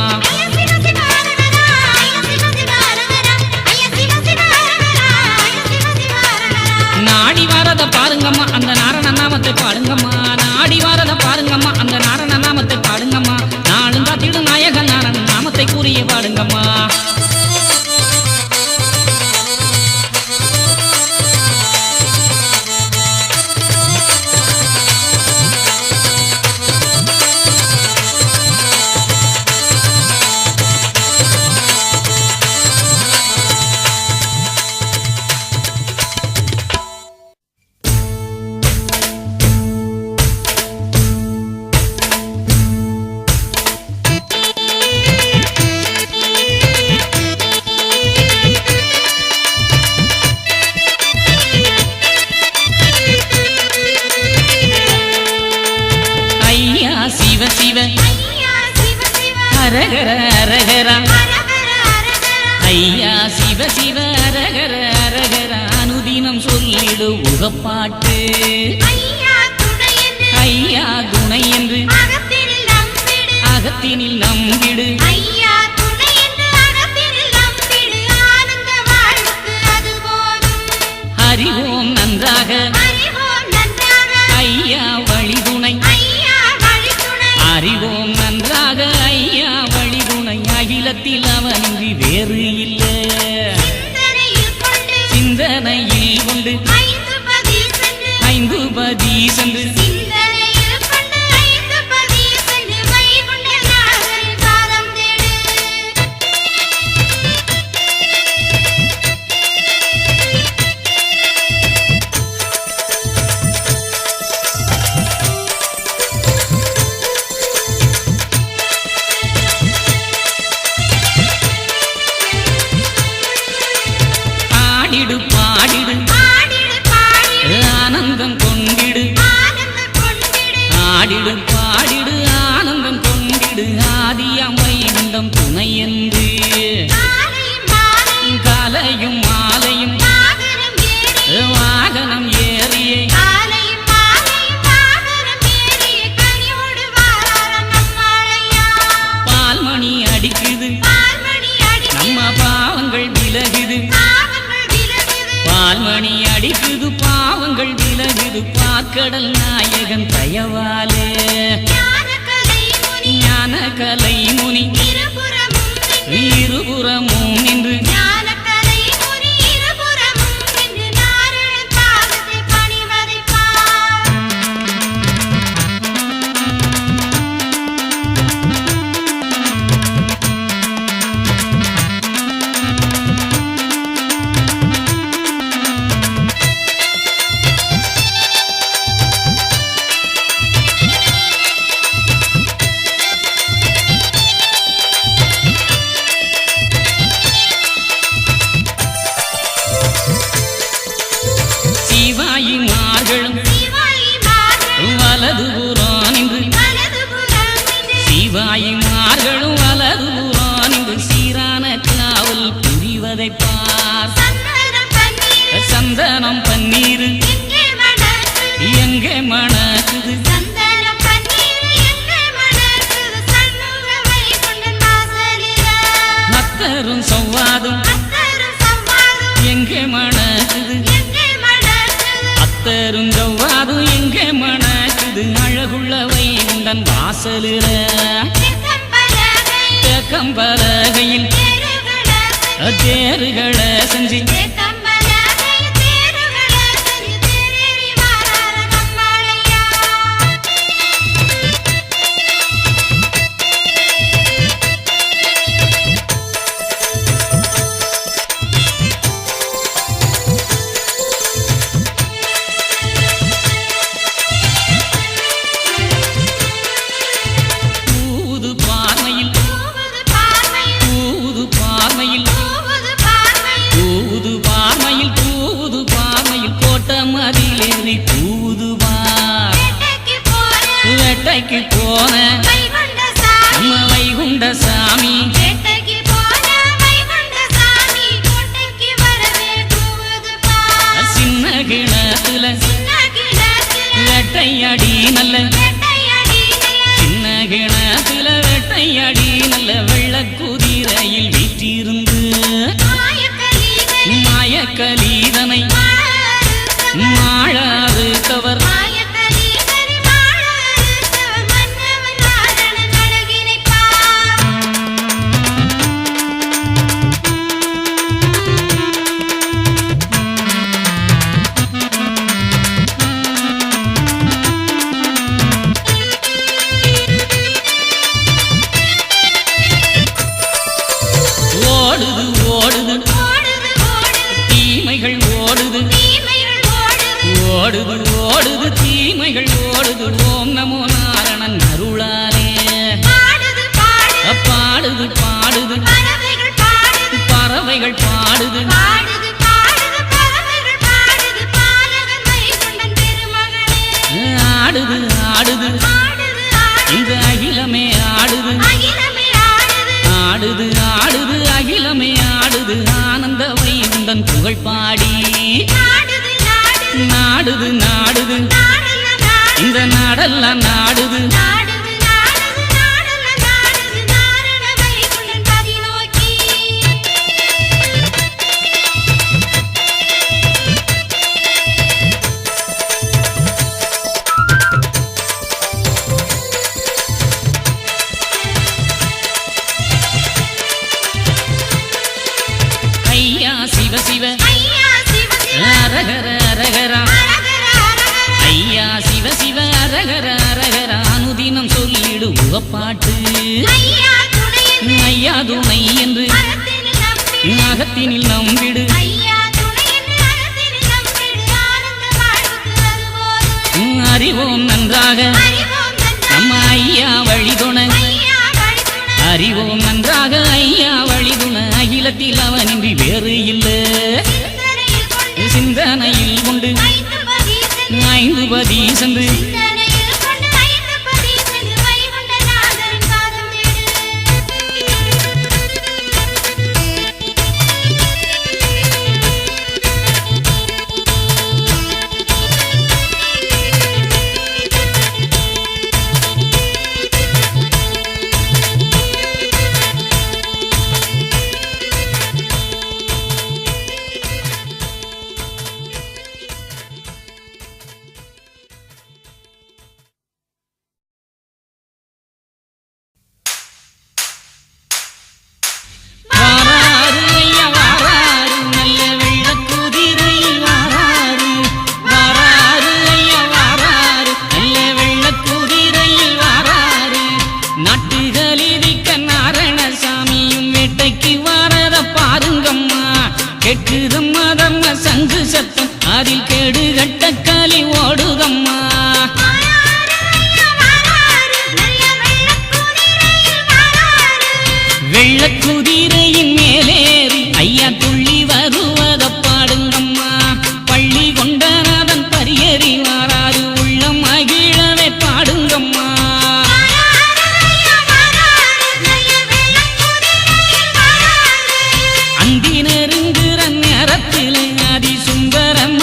நாடி வாரத பாருங்கம்மா அந்த நாரண நாமத்தை பாடுங்கம்மா. நாடி வாரத பாருங்கம்மா அந்த நாரண நாமத்தை பாடுங்கம்மா. நாளும் காத்திடும் நாயக நாரண நாமத்தை கூறிய பாடுங்கம்மா. சிவ சிவ அரகர அரகர ஐயா சிவ சிவ அரகர அரகர அனுதினம் சொல்லிடு உகப்பாட்டு. ஐயா துணை என்று அகத்தினில் நம்பிடு. அறிவோம் நன்றாக ஐயா வழி துணை. அறிவோம் நன்றாக ஐயா வழி துணை. அகிலத்தில் அவனின்றி வேறு இல்லை. சிந்தனையில் கொண்டு ஐந்து பதி சென்று பாடிடு ஆனந்தம் கொண்டிடு. ஆடிடு பாடிடு ஆனந்தம் கொண்டிடு. ஆதியாம் வைகுண்டம் துணை என்று காலையும் மாலையும் வாகனம் ஏறியே பால்மணி அடிக்குது நம்ம பாவங்கள் விலகுது. பால்மணி அடிக்குது பாவங்கள் விலகுது. பாக்கடல் நாயகன் தயவாலே ஞான கலை முனி இருபுறமும் நின்று சந்தனம் பன்னீரு எங்கே மணக்குது அத்தரும் சௌவாதும் எங்கே மணக்குது அத்தரும் சௌவாதும் எங்கே மணக்குது அழகுள்ளவை உண்டன் வாசலில கம்பலகையில் தேறுகளை செஞ்சு வேட்டைக்கு போன நம்ம வைகுண்ட சாமி சின்ன கிணத்துல வேட்டையாடி நல்ல சின்ன கிணத்துல வேட்டையாடி நல்ல வெள்ள குதிரையில் வீற்றிருந்து மாயக்கலீதனை மாழாறு கவர் ஓடுது ஓடுது தீமைகள் ஓடுது ஓம் நமோ நாரணன் அருளாலே பாடுது பாடுது பறவைகள் பாடுது ஆடுது ஆடுது இந்த அகிலமே ஆடுது ஆடுது ஆடுது அகிலமே ஆடுது ஆனந்த வைகுண்டன் புகழ் பாடி நாடுது நாடுது இந்த நாடெல்லாம் நாடுது ஐயா சிவ சிவ அரகர அரகரா ஐயா சிவ சிவ அரகர அரகரா அனுதினம் சொல்லிடு உகப்பாட்டு ஐயா துணை என்று அகத்தினில் நம்பிடு அறிவோம் நன்றாக நம்ம ஐயா வழிதுணை அறிவோம் நன்றாக ஐயா வழிதுணை அகிலத்தில் அவனின்றி வேறு இல்லை சிந்தனையில் கொண்டு 5 பதி சென்று கேட்குதம்மா தர்ம சங்கு சத்தம் அதில் கேடு கட்ட காலி ஓடுதம்மா வெள்ளக்குதிரையின் மேலேறி ஐயா துள்ளி வருவத பாடுங்கம்மா பள்ளி கொண்டநாதன் பரியறி வாராது உள்ளம் மகிழவே பாடுங்கம்மா அந்தி நெருங்குற நேரத்தில் அதி சுந்தரம்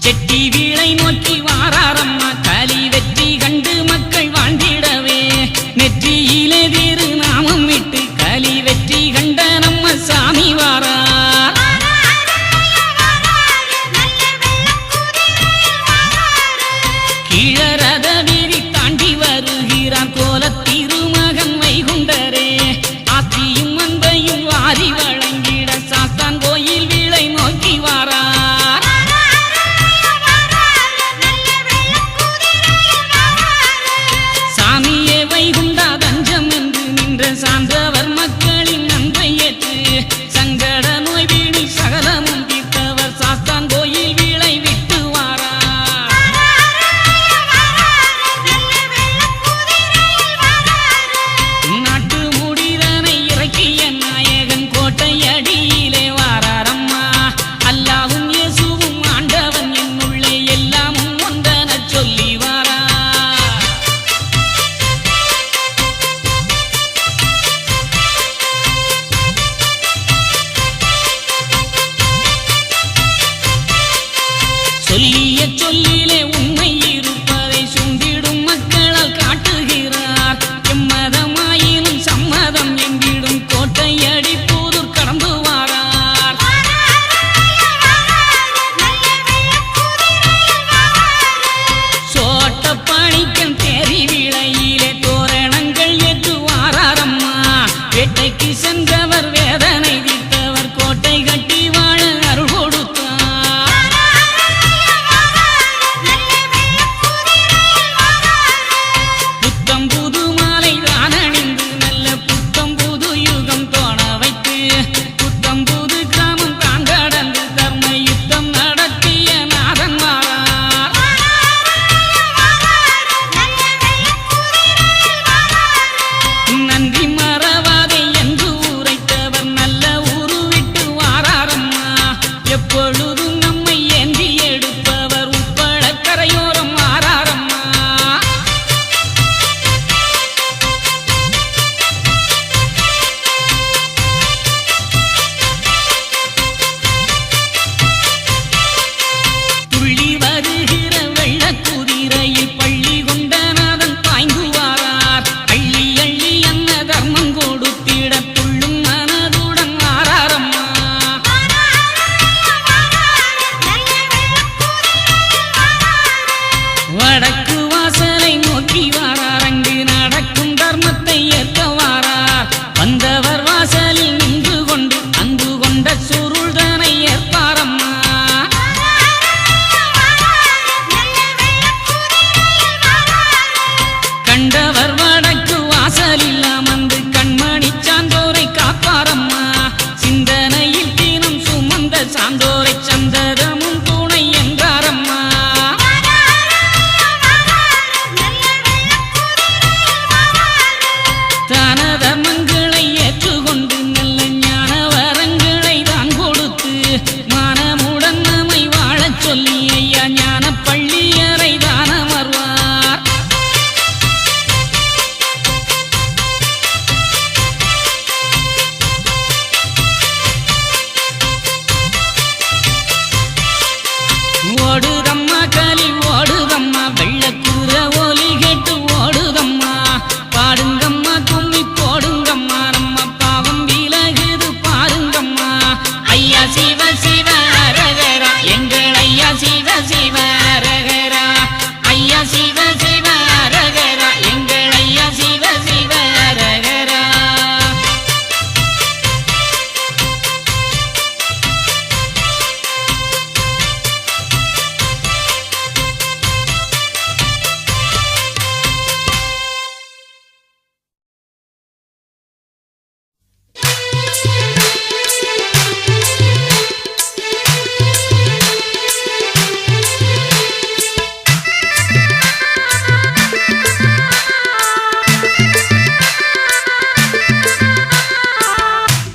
செட்டி வீளை நோக்கி வாராரம்மா காளி வெற்றி கண்டு மக்கள் வாழ்ந்திடவே நெற்றியிலே வேறு நாமம் விட்டு காளி வெற்றி கண்ட நம்ம சாமி வாரா கீழரத வீதி தாண்டி வருகிறான் கோல திருமகன் வைகுண்டரே ஆத்தியும் அன்பையும் வாரி வழங்கிட சாத்தான் கோயில் வீளை நோக்கி வாரா சாமியே வைகுண்டா தஞ்சம் என்று நின்ற சான்றவர் மக்களின் அன்பை ஏற்று சங்கட நோய் வீடு சகலமும் தீர்த்தவர் சாத்தான் கோயில் வீளை விட்டு வாரா நாட்டு முடிதனை இறக்கிய நாயகன் கோட்டை அடியிலே வாராரம்மா அல்லாவும் இயேசுவும் ஆண்டவன் என்னுள்ளே எல்லாமும் ஒன்றென சொல்லி வாரா சொல்லிய சொல்லிலே உண்மை இருப்பதை சுண்டிடும் மக்களால் காட்டுகிறார் எம்மதமாயினும் சம்மதம் எங்கிடும் கோட்டை அடி புதூர் கடந்து வாரார் சோட்ட பணிக்கன் தேரி விளையிலே தோரணங்கள் ஏற்று வாராரம்மா வேட்டைக்கு சென்றவர் வேதனை தீர்த்தவர் கோட்டை கட்டி வாழ அருள் கொடுத்தார் புத்தம் புது மாலை தான் அணிந்து நல்ல புத்தம் புது யுகம் தோண வைத்து புத்தம் புது கிராமம் தான் கடந்து தர்ம யுத்தம் நடத்திய நாதன் வாரார் நன்றி மறவாதே என்று உரைத்தவர் நல்ல ஊரு விட்டு வாராரம்மா எப்பொழுதும் நம்மை ஏந்தி எடுப்பவர் உப்பள கரையோரம் வாராரம்மா துள்ளி வருகிற வெள்ள குதிரையில் பள்ளி கொண்ட நாதன் பாய்ந்து வாரார் அள்ளி அள்ளி என்ன தர்மம் கொடுத்திட துள்ளும் மனதுடன் வாராரம்மா வடக்கு வாசலை நோக்கி வாரார் அங்கு நடக்கும் தர்மத்தை ஏற்க வாரார் வந்தவர் வாசலில் நின்று கொண்டு அன்பு கொண்ட சுருள்தனை ஏற்பாரம்மா கண்டவர் வடக்கு வாசலில் அமர்ந்து கண்மணி சான்றோரை காப்பாரம்மா சிந்தனையில் தீனம் சுமந்த சான்றோரை சந்ததமும் துணை என்றாரம்மா தான தர்மங்களை ஏற்றுக்கொண்டு நல்ல ஞான வரங்களை தான் கொடுத்து மானமுடன் நம்மை வாழச் சொல்லி ஐயா ஞான பள்ளியறை தான் அமர்வார் ஓடுதம்மா காலி ஓடுதம்மா வெள்ளக்கூற ஒலி கேட்டு ஓடுதம்மா பாடுங்கம்மா கும்மி போடுங்கம்மா நம்ம பாவம் விலகுது பாருங்கம்மா ஐயா சிவ சிவ அரகரா எங்கள் ஐயா சிவ சிவ அரகரா ஐயா சிவ சிவ அரகரா எங்கள் ஐயா சிவ சிவ அரகரா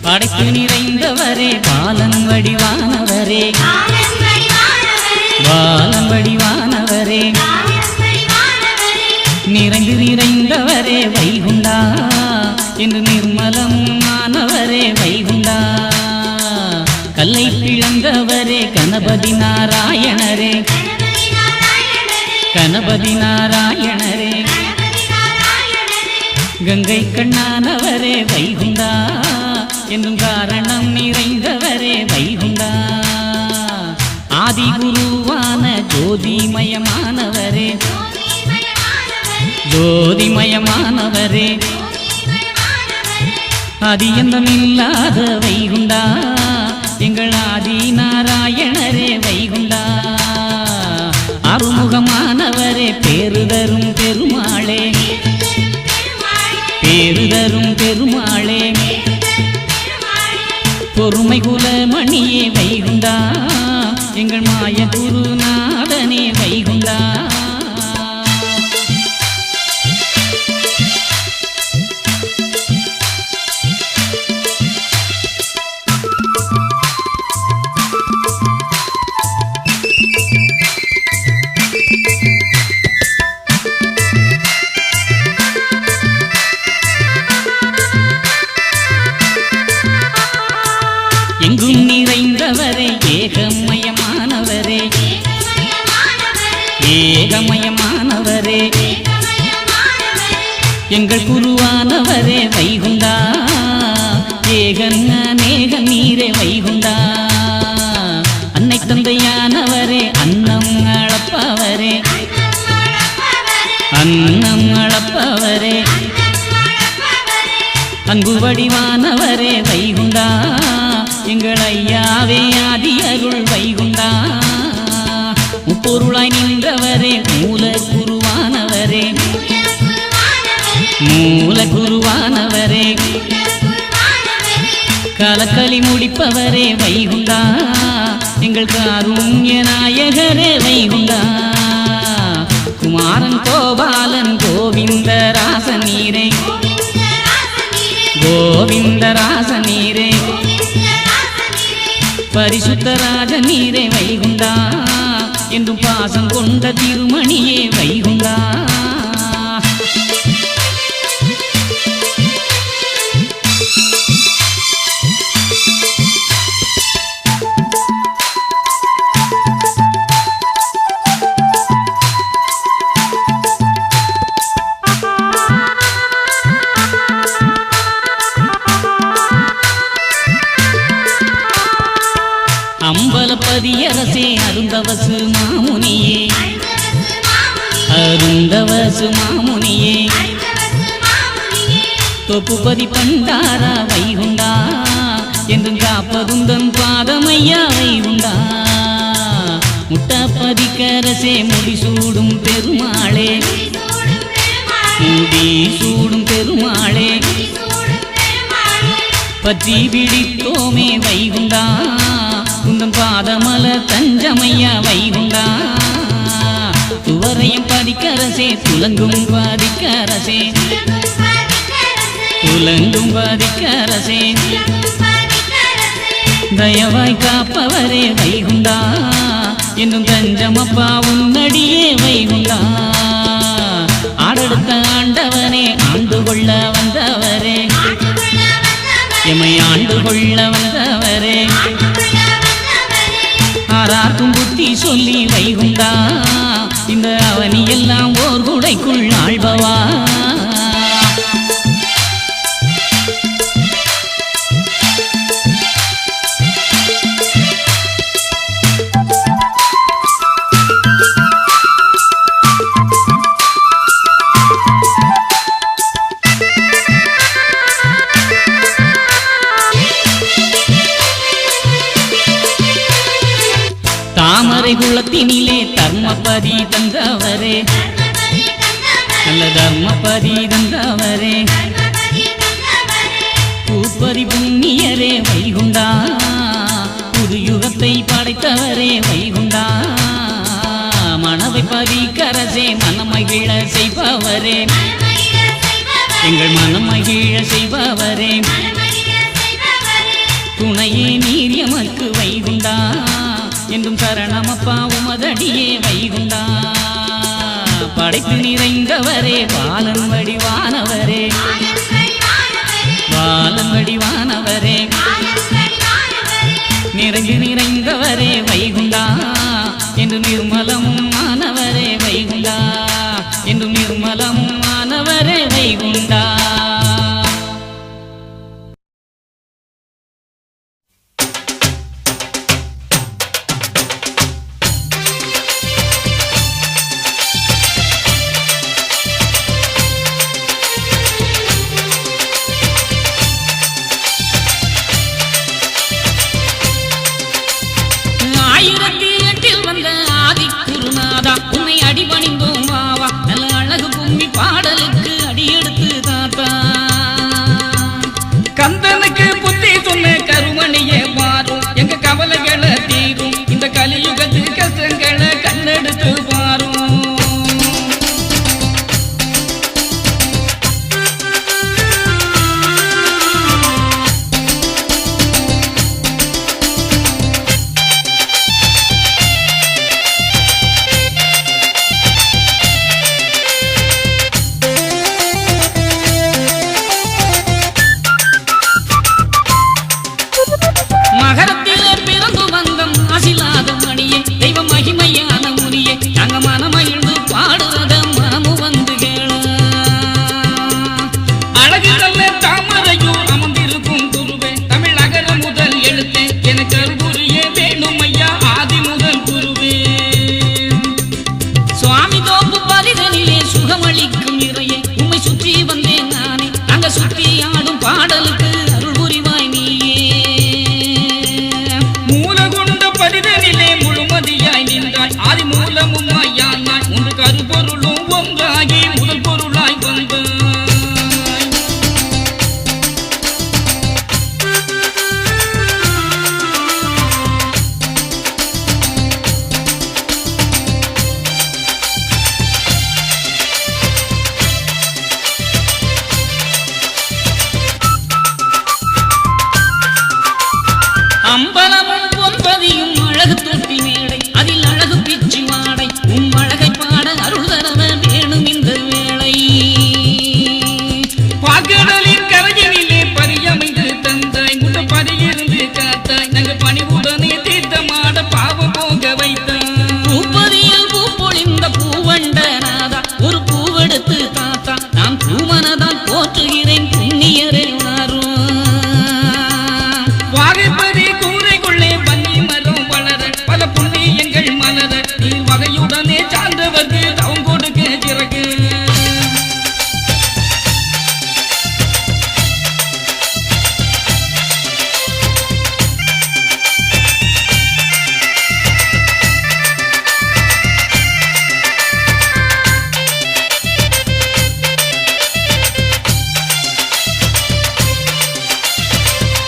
படைப்பு நிறைந்தவரே பாலன் வடிவானவரே பாலன் வடிவானவரே நிறைந்து நிறைந்தவரே வைகுண்டா என்று நிர்மலமானவரே வைகுண்டா கல்லை பிளந்தவரே கன கணபதி நாராயணரே கணபதி நாராயணரே கங்கை கண்ணானவரே வைகுண்டா என்னும் காரணம் நிறைந்தவரே வைகுண்டா ஆதி குருவான ஜோதிமயமானவரே ஜோதிமயமானவரே அதியந்தமில்லாத வைகுண்டா எங்கள் ஆதி நாராயணரே வைகுண்டா அருமுகமானவரே பேருதரும் பெருமாளே பேருதரும் பெருமாளே பொறுமை குலமணியே வைகுண்டா எங்கள் மாய குருநாதனே வைகுண்டா எங்கும் நிறைந்தவரே ஏகமயமானவரே ஏகமயமானவரே எங்கள் குருவானவரே வைகுண்டா ஏகன் அநேக நீரே வைகுண்டா அன்னை தந்தையானவரே அன்னம் அளப்பவரே அன்னம் அளப்பவரே அன்பு வடிவானவரே வைகுண்டா எங்கள் ஐயாவே ஆதி அருள் வைகுண்டா முப்பொருளாய் நின்றவரே மூல குருவானவரே மூல குருவானவரே கலக்கலி முடிப்பவரே வைகுண்டா எங்கள் காருண்ய நாயகரே வைகுண்டா குமாரன் கோபாலன் கோவிந்தராசனீரே கோவிந்தராசனீரே பரிசுத்தராஜ நீரே வைகுண்டா என்றும் பாசம் கொண்ட திருமணியே வைகுண்டா அம்பலப்பதியரசே அருந்தவசு மாமுனியே அருந்தவசு மாமுனியே தொப்புபதி பண்டாரா வைகுண்டா என்றும் காப்பதுந்தன் பாதமையா வைகுண்டா முட்டப்பதிக்கரசே முடிசூடும் பெருமாளே முடிசூடும் பெருமாளே பற்றி பிடித்தோமே வைகுண்டா உந்தன் பாதமல தஞ்சமையா வைகுண்டா துவரையும் பதிக்கரசே துலங்கும் பதிக்கரசே துலங்கும் பதிக்கரசே தயவாய் காப்பவரே வைகுண்டா என்னும் தஞ்சமப்பா உன்னடியே வைகுண்டா ஆடெடுத்த ஆண்டவனே ஆண்டு கொள்ள வந்தவரே எமை ஆண்டு கொள்ள வந்தவரே ஆரார்க்கும் புத்தி சொல்லி வைகுண்டா இந்த அவனி எல்லாம் ஓர் குடைக்குள் ஆழ்பவா தாமரை குளத்தினிலே தர்மபதி தந்தவரே நல்ல தர்மபதி தந்தவரே பூப்பதி புண்ணியரே வைகுண்டா புது யுகத்தை படைத்தவரே வைகுண்டா மனவை பதிக்கரசே மனமகிழ செய்பவரே எங்கள் மனமகிழ செய்பவரே துணையே நீர் எமக்கு வைகுண்டா என்றும் சரணமப்பா உமதடியே வைகுண்டா படைப்பு நிறைந்தவரே பாலன் வடிவானவரே பாலன் வடிவானவரே நிறைஞ்சு நிறைந்தவரே வைகுண்டா என்று நிர்மலமும் மாணவரே வைகுண்டா என்று நிர்மலமும் மாணவரே வைகுண்டா. பாடலுக்கு அடியெடுத்து தாத்தா கந்தனுக்கு புத்தி சொன்ன கருமணியே மாறும் எங்க கவலைகளை தீரும் இந்த கலியுகத்து கஷ்டங்களை கண்ணெடுத்து பாரும். பாடலுக்கு அருள் புரிவாய் நீயே மூலகுண்ட பரிதனிலே முழுமதியாய் நின்றாய் ஆதி மூலமும் ஐயானாய் உன் கருப்பொருளும் ஒன்றாகி முதல் பொருளாய் வந்தாய். அம்பலமும் பொன்பதியும் அழகு தொட்டி மேடை அதில் அழகு பிச்சு மாடை உம் அழகை பாட அருள் தரவ வேணும் இந்த வேளை. பாக்கடலின் கரையிலே பரியமைந்து தந்தாய் முத பரியிருந்து காத்தாய் நாங்கள் பணிவுடனே தீர்த்தமாட பாவம் போக வைத்தாய். பூப்பதியில் பூ பொழிந்த பூவண்ட நாதா ஒரு பூவெடுத்து தாத்தா நான் பூமனதால் போற்றுகிறேன் புண்ணியரே வாரும். புண்ணியங்கள் மலர நீர் வகையுடனே சார்ந்தவர்க்கு தவம் கொடுக்க சிறகு.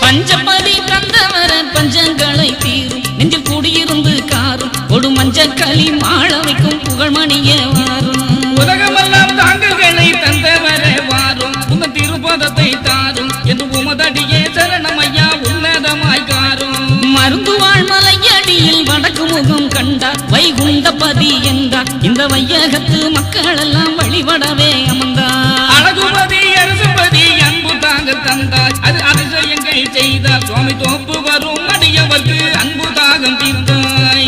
பஞ்சபதி கந்தவர பஞ்சங்களை தீரும் நெஞ்சில் கூடியிருந்து காரும் கொடு மஞ்சக்களி மாள வைக்கும் புகழ்மணிய வாரும். உலகமெல்லாம் தாங்கல்களை தந்தவர வாரும் உங்க திருப்பதத்தை தாரும் என்று உமதடியே சரணமையா உன்னதமாய் காரும். மருந்து வாழ்மலையடியில் வடக்கு முகம் கண்டார் வைகுண்டபதி என்றார் இந்த வையகத்து மக்கள் எல்லாம் வழிபடவே அமர்ந்தார். அழகுபதி அரசுபதி அன்பு தாங்க தந்தார் அது அதிசயங்கள் செய்தார் சுவாமி தோப்பு வரும் அடியவர்க்கு அன்பு தாகம் தீர்த்தாய்.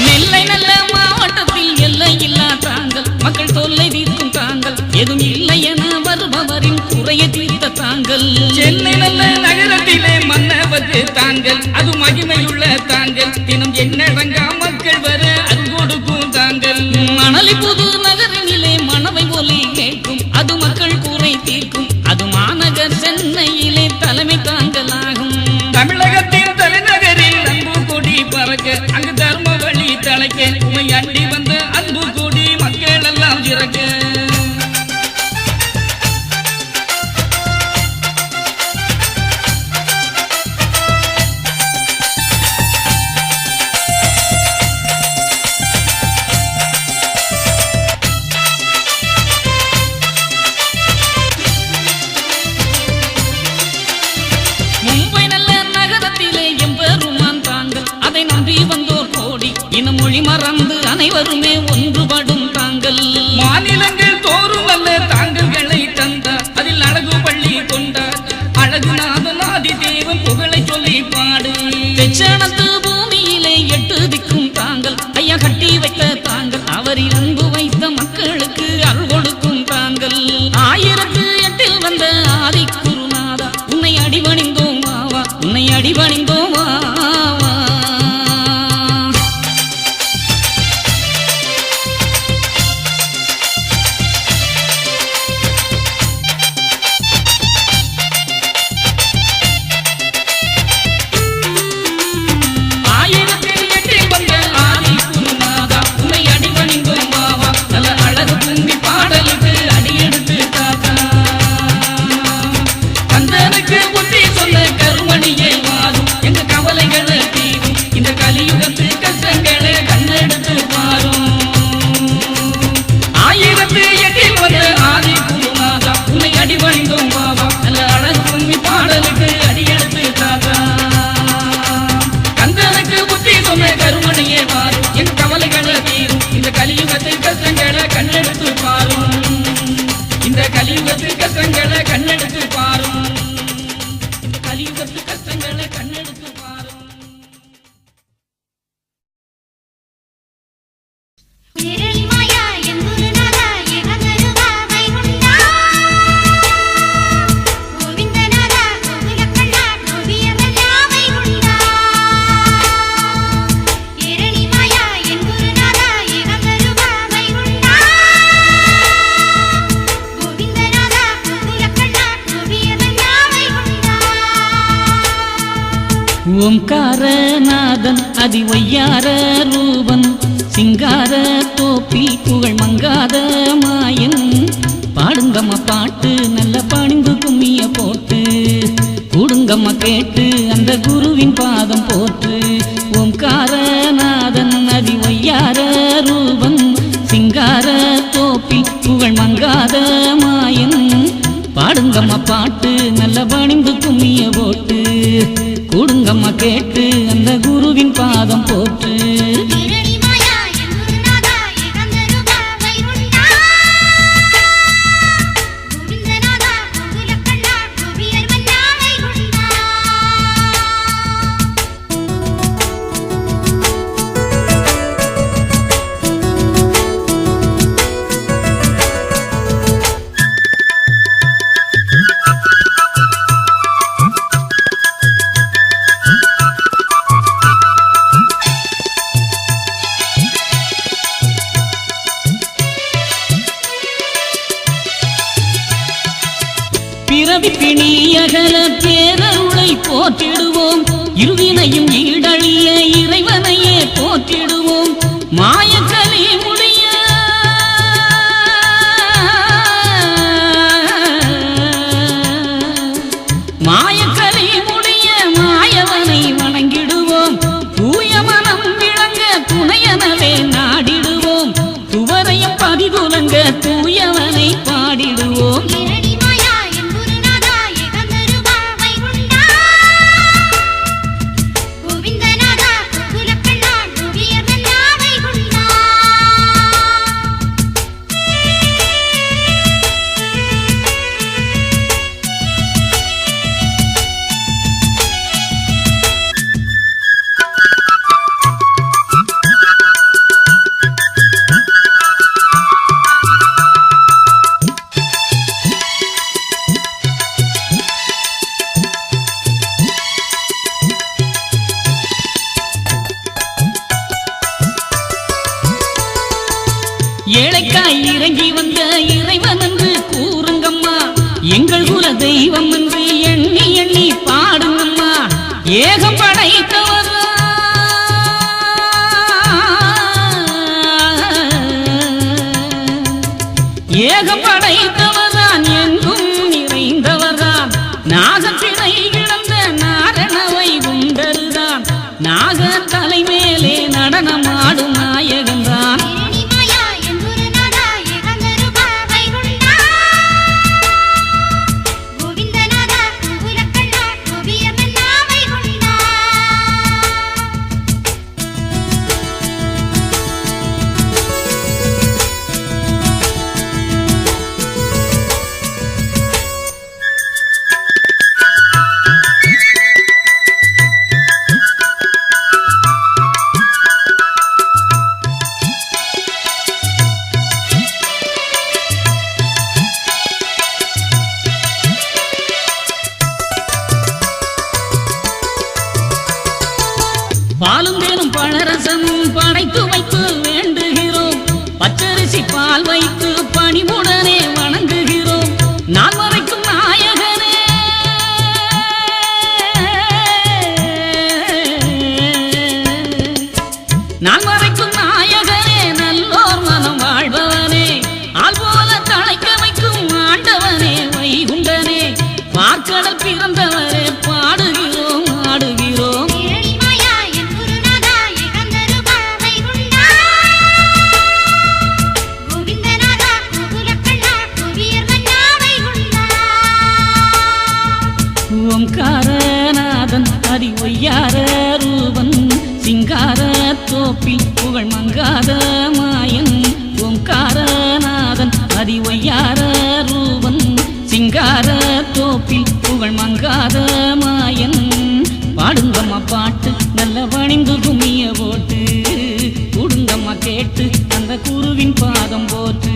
நெல்லை நல்ல மாவட்டத்தில் எல்லை இல்லா தாங்கள் மக்கள் தொல்லை தீர்க்கும் தாங்கள் எதுவும் மாநிலங்கள் தோறும் நல்ல தாங்கல்களை தந்தார் அதில் அழகு பள்ளி கொண்டார் அழகுநாதன் ஆதி தேவன் புகழை சொல்லி பாடு தெச்சனத்து பூமியிலே 8 திக்கும் தாங்கள் ஐயா கட்டி வைத்த தாங்கள் அவரில் அன்பு வைத்த மக்களுக்கு அருள் கொடுக்கும் தாங்கள் 1008 வந்த ஆதி குருநாதா உன்னை அடிபணிந்தோம் வாவா உன்னை அடிபணிந்தோம் வாவா ஓம்காரநாதன் அதி ஒய்யார ரூபன் சிங்கார தோப்பில் புகழ் மங்காத மாயன் பாடுங்கம்மா பாட்டு நல்ல பணிந்து கும்மிய போட்டு கூடுங்கம்மா கேட்டு அந்த குருவின் பாதம் போற்று ஓம்காரநாதன் அதி ஒய்யார ரூபன் சிங்கார தோப்பில் புகழ் மங்காத மாயன் பாடுங்கம்மா பாட்டு நல்ல பணிந்து கும்மிய போட்டு கூடுங்கம்மா கேட்டு அந்த குருவின் பாதம் போற்று பிணியகல பேரருளை போற்றிடுவோம் இருவினையும் ஈடழிய இறைவனையே போற்றிடுவோம் மாயக்கலி முடிய மாயக்கலி முடிய மாயவனை வணங்கிடுவோம் தூய மனம் விளங்க துணையனவே நாடிடுவோம் துவரையும் பதிதுலங்க தூயவனை பாடிடுவோம் ஏழைக்காய் இறங்கி வந்த இறைவன் என்று கூறுங்கம்மா எங்கள் குல தெய்வம் என்று எண்ணி எண்ணி பாடுங்கம்மா ஏகம் படைத்தவர் ஏகம் படைத்தவர்தான் எங்கும் நிறைந்தவர்தான் நாகத்தினை கிடந்த நாரணவை குண்டருதான் நாக தலைமேலே நடனமாடும் நாயகன்தான் கால் வைத்து பணிவுடனே வணங்குகிறோம் நான் மறைக்கும் நாயகனே. நான் மறைக்கும் நாயகனே நல்லோர் மனம் வாழ்பவனே ஆள் போல தழைக்க வைக்கும் ஆண்டவனே வைகுண்டனே பார்க்கடல் பிறந்தவரே பாடுகிறோம் ஆடுகிறோம். ஓம்காரநாதன் அதி ஒய்யார ரூபன் சிங்கார தோப்பில் புகழ் மங்காத மாயன். ஓம்காரநாதன் அதி ஒய்யார ரூபன் சிங்கார தோப்பில் புகழ் மங்காத மாயன். பாடுங்கம்மா பாட்டு நல்ல வணிந்து கும்மிய போட்டு கூடுங்கம்மா கேட்டு அந்த குருவின் பாதம் போட்டு.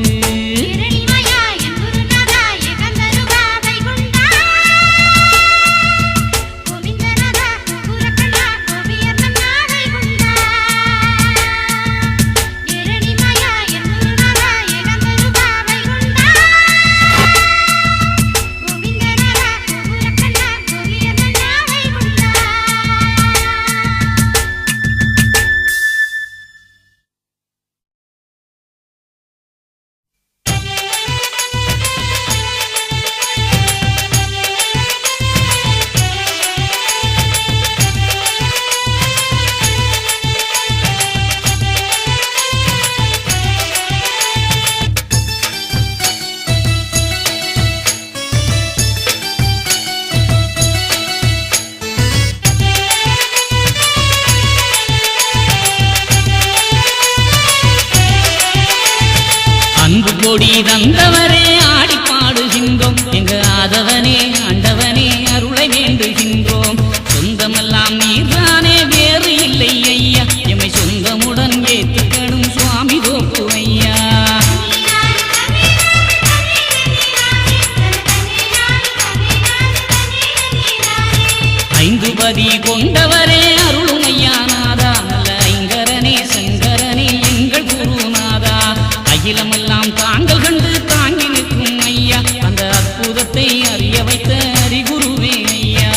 அன்பு கொடி தந்தவரே ஆடி பாடுகின்றோம் எங்க ஆதவனே ஆண்டவனே அருளை வேண்டுகின்றோம். சொந்தமெல்லாம் நீர்தானே வேறு இல்லை ஐயா எம்மை சொந்தமுடன் ஏற்றுக்கணும் சுவாமி தோப்பு ஐயா. ஐந்து பதி கொண்டவரே அருளும் ஐயா நாதா நல்ல ஐங்கரனே சங்கரனே எங்கள் குருநாதா. அகிலமெல்லாம் தாங்கள் கண்டு தாங்கி நிற்கும் ஐயா அந்த அற்புதத்தை அறிய வைத்த அறிகுருவே ஐயா.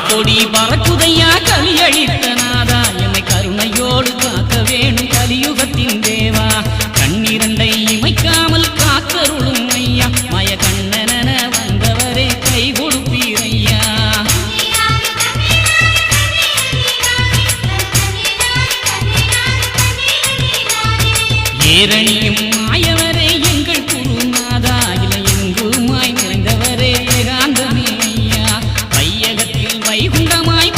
கொடி பறக்குதையா கலியழித்த நாதா எம்மை கருணையோடு காக்க வேணும் கலியுகத்தின் தேவா. கண்ணிரண்டை இமைக்காமல் காக்கருளும் ஐயா மய கண்ணன வந்தவரே கை கொடுப்பீரையா. ஏரணியும் மாயவரே எங்கள் குருநாதா இலை எங்குமாய் நிறைந்தவரே ஏகாந்தமே ஐயா. வையகத்தில் வைகுண்டமாய்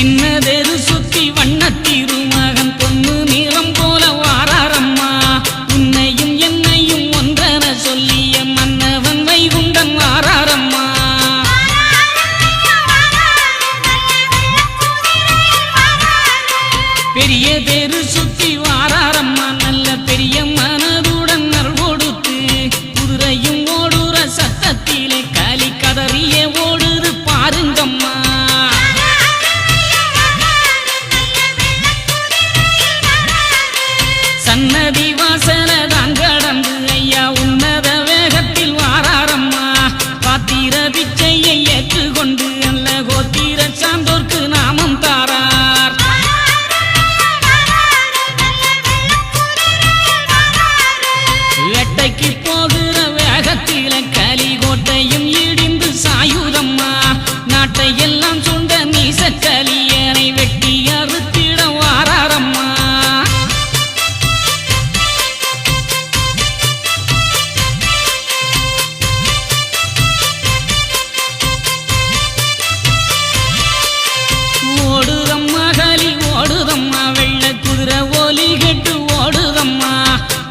சின்னதெரு சுத்தி வண்ணத்திருமகன் பொண்ணு நிறம் போல வாராரம்மா உன்னையும் என்னையும் ஒன்றென சொல்லிய மன்னவன் வைகுண்டன் வாராரம்மா பெரிய தேரு சுத்தி வாராரம்மா நல்ல பெரிய மனதுடன் நல் கொடுத்து குதிரையும் ஓடுற சத்தத்திலே காலி கதறிய ஓடுது பாருங்கம்மா சன்னதி வாசல தான் கடந்து ஐயா உன்னத வேகத்தில் வாராரம்மா பாத்திர பிச்சையை ஏற்றுக்கொண்டு அல்ல கோத்திர சான்றோர்க்கு நாமம் தாரார் வேட்டைக்கு போகிற வேகத்தில கலிகோட்டையும் இடிந்து சாயுதம்மா நாட்டை எல்லாம் சுண்ட நீசக்கலியனை வெட்டி அறுத்திட வாராரம்மா ஓடுதம்மா கலி ஓடுதம்மா வெள்ள குதிரை ஓலி கெட்டு ஓடுதம்மா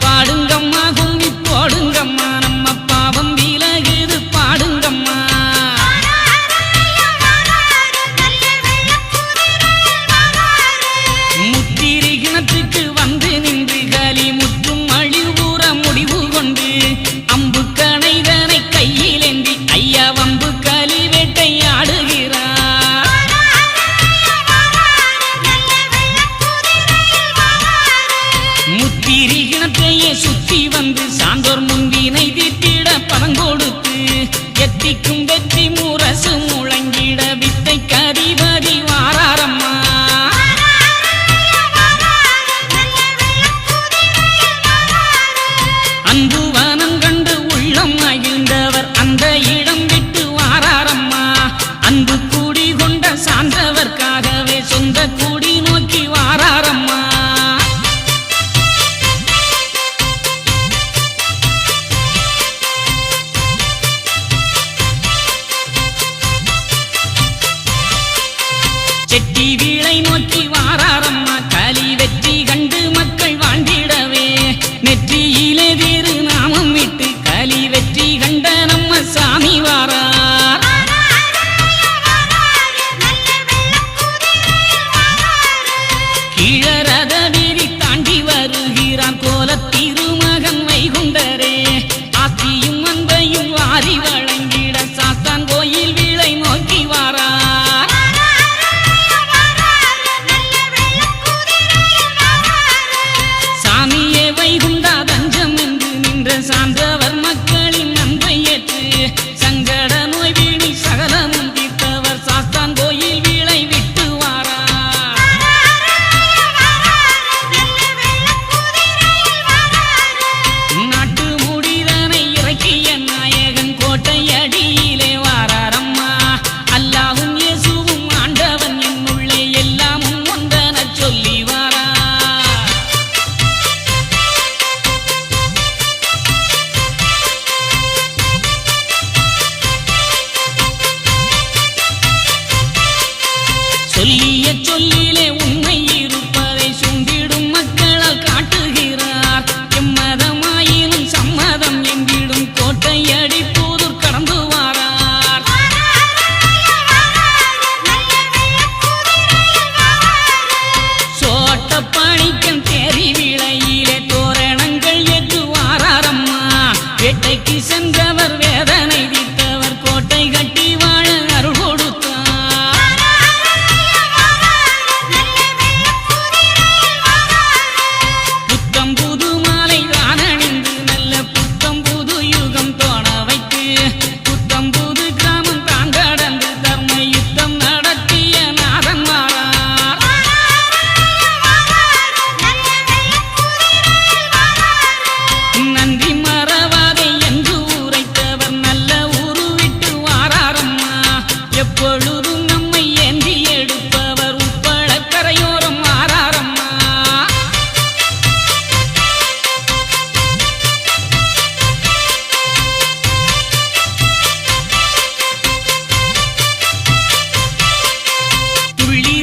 பாடுங்கம்மா கும்பி போடுங்கம்மா நம்ம பாவம் விலகுது பாடுங்கம்மா முத்திரி கிணத்துக்கு வந்து நின்று கலி முற்றும் அழிவுற முடிவு கொண்டு அம்பு கணைதனை கையிலேந்தி ஐயா வம்பு கலி வேட்டையாடுகிறார் முத்திரி கிணத்தையே சுத்தி வந்து சான்றோர் முன்பினை தீட்டிட பணம் கொடுத்து எத்திக்கும் வெற்றி முரசு முழங்கிட வித்தை கதிபதி வாராரம்மா அன்பு வனம் கண்டு உள்ளம் மகிழ்ந்தவர் அந்த இடம் விட்டு வாராரம்மா அன்பு கூடி கொண்ட சான்றவர்க்காகவே சொந்த கூடி நோக்கி வாராரம்மா செட்டி வீளை நோக்கி வாராரம்மா கலி வெற்றி கண்டு மக்கள் வாழ்ந்திடவே நெற்றியிலே வேறு நாமம் விட்டு கலி வெற்றி கண்ட நம்ம சாமி வாரார் கீழரத வீதி தாண்டி வருகிறான் கோலத்திருமகன் வைகுண்டரே ஆத்தியும் அன்பையும் வாரி வழங்கிட சாத்தான் கோயில் வீளை நோக்கி வாரார் சாமியே வைகுண்டா தஞ்சம் என்று நின்ற சான்றவர் மக்களின் அன்பை ஏற்று சங்கட நோய் வீணி சகலமும் தீர்த்தவர் சாஸ்தான் கோயில் வீளை விட்டு வாரார் நாட்டு முடிதனை இறக்கிய நாயகன் கோட்டை அடியிலே வாராரம்மா அல்லாஹ்வும் இயேசுவும் ஆண்டவன் என்னுள்ளே எல்லாமும் ஒன்றென சொல்லி வாரார் சொல்லிய சொல்லிலே உண்மை இருப்பதை சுண்டிடும் மக்களால் காட்டுகிறார் எம்மதமாயினும் சம்மதம் என்றிடும் கோட்டை அடி புதூர் கடந்து வாரார் சோட்ட பணிக்கன் தேரி விளையிலே தோரணங்கள் ஏற்று வாராரம்மா வேட்டைக்கு சென்றவர் வேதனை தீர்த்தவர் கோட்டை கட்டி வாழ அருள் கொடுத்தார் புத்தம் புது மாலை தான் அணிந்து நல்ல புத்தம் புது யுகம் தோண வைத்து புத்தம் புது கிராமம் தான் கடந்து தர்ம யுத்தம் நடத்திய நாதன் வாரார் நன்றி மறவாதே என்று உரைத்தவர் நல்ல ஊரு விட்டு வாராரம்மா எப்பொழுதும் நம்மை ஏந்தி எடுப்பவர் உப்பள கரையோரம் வாராரம்மா துள்ளி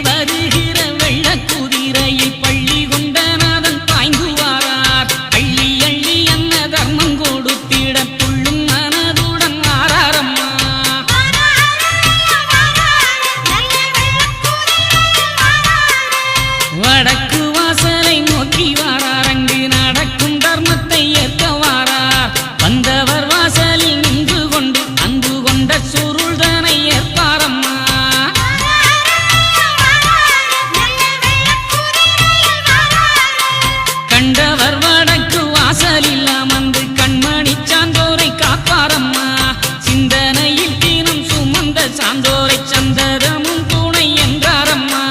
சார்ந்தோரை சந்ததமும் துணை என்றாரம்மா.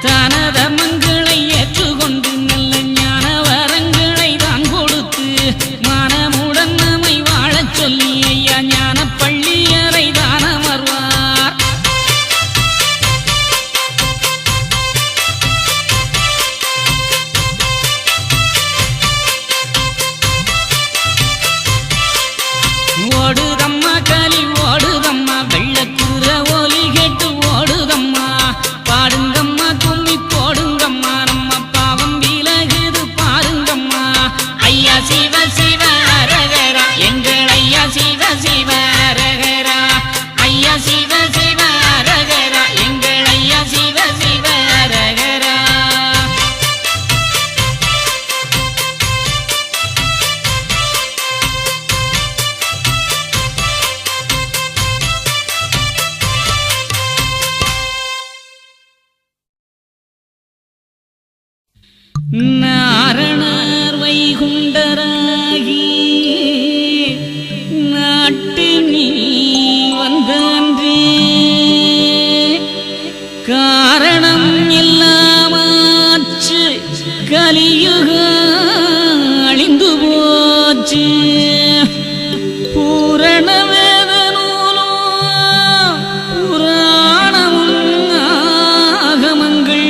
தனத மங்களை ஏற்றுக்கொண்டு நல்ல ஞான வரங்களை தான் கொடுத்து மனமுடன் நம்மை வாழச் சொல்லி ஐயா ஞான பள்ளியறை தான் அமர்வார். ஓடுதம்மா கலி ஓடுதம்மா வெள்ளக்குற ஒலி கேட்டு ஓடுதம்மா. பாடுங்கம்மா கும்மி போடுங்கம்மா நம்ம பாவம் விலகுது பாருங்கம்மா. ஐயா சிவ சிவ அரகரா எங்கள் ஐயா சிவ சிவ அரகரா. ஐயா சிவ சிவ அரகரா எங்கள் ஐயா சிவ சிவ அரகரா. நாரணர் வைகுண்டராகி நாட்டு நீ வந்தன்றே காரணம் இல்லாமாச்சு கலியுக அழிந்து போச்சு. பூரண வேத நூலோ புராணமும் ஆகமங்கள்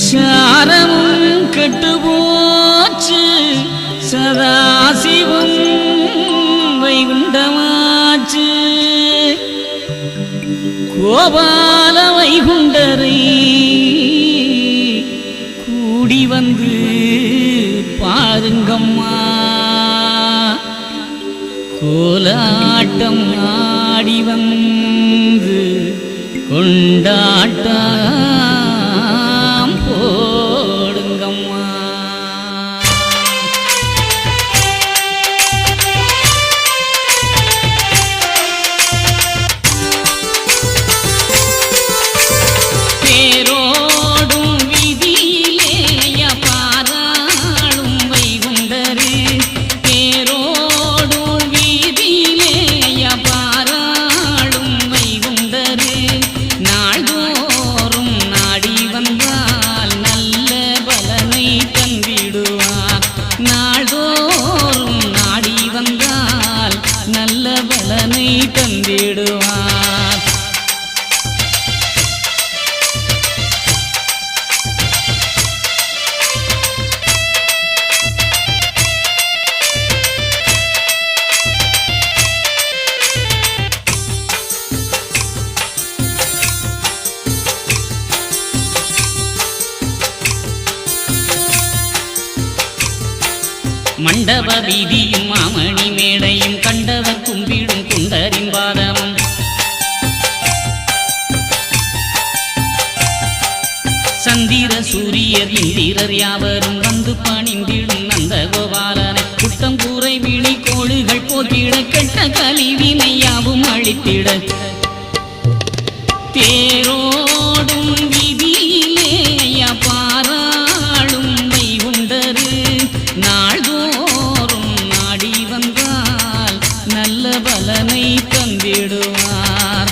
சாரமும் கெட்டு போச்சு சதாசிவம் வைகுண்டமாச்சு. கோபால வைகுண்டரை கூடி வந்து பாருங்கம்மா. கோலாட்டம் ஆடி வந்து கொண்டாட்டம் போடுங்கம்மா. பேரோடும் விதியிலே பாராளும் வைகுண்டரு. பேரோடும் விதியிலே பாராளும் வைகுண்டரு. நாள்தோறும் நாடி வந்தால் நல்ல பலனை தந்திடுவார். நாள்தோறும் நாடி வந்தால் நல்ல பலனை தந்திடுவார். மண்டப வீதியும் மாமணி மேடையும் கண்டவர் கும்பிடும் குண்டரின் பாதமும் சந்திர சூரியர் இந்திரர் யாவரும் வந்து பணிந்திடும் நந்த கோபாலனை குட்டம் கூரை விழி கோளுகள் போக்கிட கெட்ட கலிவினை யாவும் அழித்திட. தேரோடும் விதியிலே பாராளும் வைகுண்டரு. நாள்தோறும் நாடி வந்தால் நல்ல பலனை தந்திடுவார்.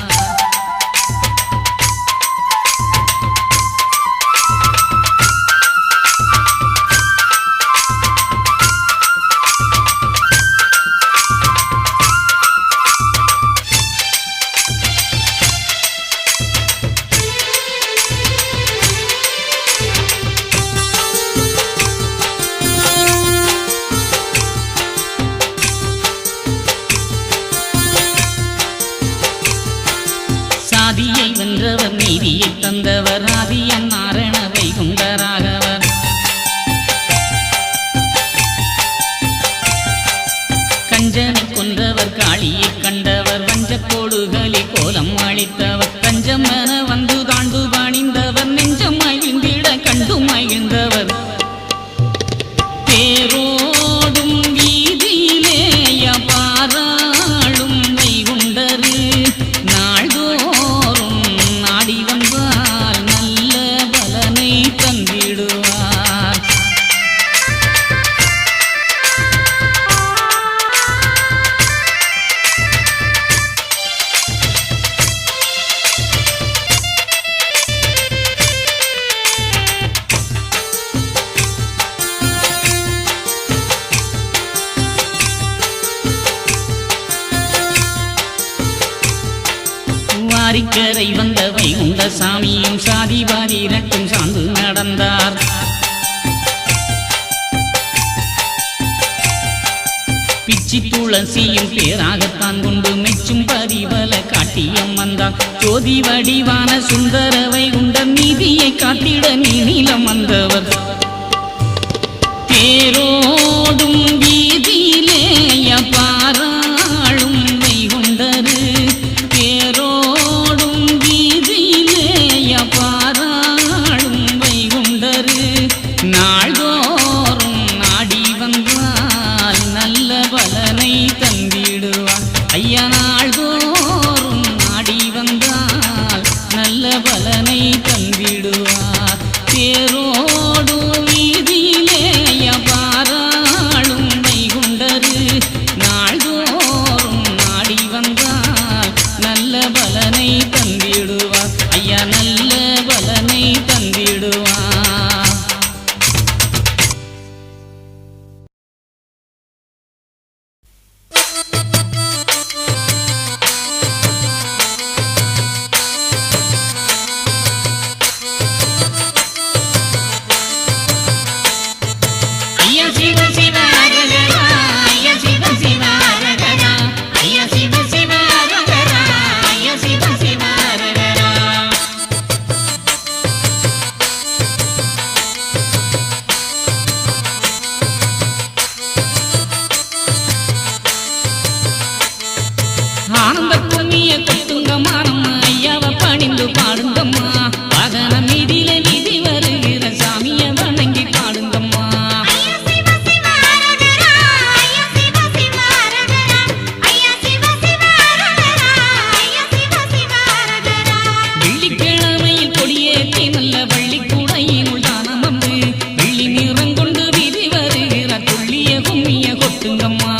வாரிக்கரை வந்த வைகுண்ட சாமியும் சாதிவாரி இரட்டும் சார்ந்து நடந்தார். பிச்சி துளசியும் பேராகத்தான் கொண்டு மெச்சும் பதிவல காட்டியம் வந்தார். ஜோதி வடிவான சுந்தர வைகுண்ட நீதியை காத்திட நீளம் வந்தவர். தேரோடும் வீதியிலே பாராளும் வைகுண்டரு, தேரோடும் வீதியிலே பாராளும் வைகுண்டரு, நாள்தோறும் நாடி வந்தால் நல்ல பலனை தந்திடுவார். ஐயா நாள்தோறும் நாடி வந்தால் நல்ல பலனை தந்திடுவார். தேரோடும் வீதியிலே பாராளும் வைகுண்டரு, நாள்தோறும் நாடி வந்தால் நல்ல பலனை தந்திடுவார். ஐயா நல்ல பலனை தந்திடுவார். ஐயா சிவ சிவ அரகரா, ஐயா சிவ சிவ அரகரா, ஐயா சிவ சிவ அரகரா, ஐயா சிவ சிவ அரகரா. ஆனந்த புண்ணிய கொட்டுங்கம்மா, நம்ம ஐயாவை பணிந்து பாடுங்கம்மா. வாகன மீதியில வீதி வருகிற சாமியை வணங்கி பாடுங்கம்மா. வெள்ளிக்கிழமையில் கொடியேற்றி நல்ல வள்ளிக்கூடையினுள் தானம் வந்து வெள்ளி நிறங்கொண்டு வீதி வருகிற துள்ளிய கும்மிய கொட்டுங்கம்மா.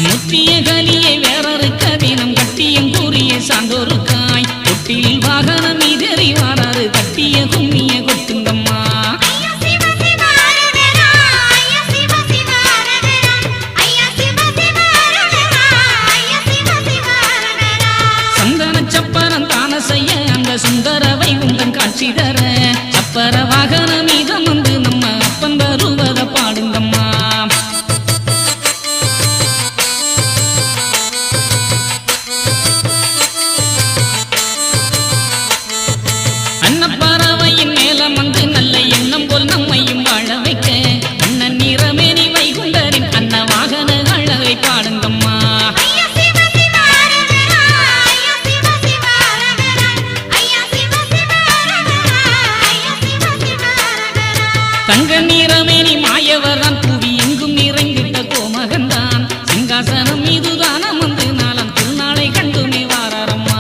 முற்றிய கலியை வேறொரு கதினம் கட்டியம் கூறிய சான்றோருக்காய் தொட்டில் வாகனம் மீதறி வாராறு கட்டிய கும்மிய கொட்டுங்கம்மா. சந்தன சப்பரம் தான செய்ய அந்த சுந்தர வைகுண்டன் காட்சி தர சப்பர வாகன மீதம் வந்து நம்ம அப்பன் வருவத பாடுங்கம்மா. அன்னப்பறவையின் மேலம் வந்து நல்ல எண்ணம் போல் நம்மையும் வாழ வைக்க அண்ணன் நிறமேனி வைகுண்டரின் அன்ன வாகன அழகை பாடுங்கம்மா. தங்க நிறமேனி மாயவரான் புவி எங்கும் நிறைந்திட்ட கோமகன்தான் சிங்காசனம் மீதுதான வந்து நாளம் திருநாளை கண்டுமே வாரம்மா.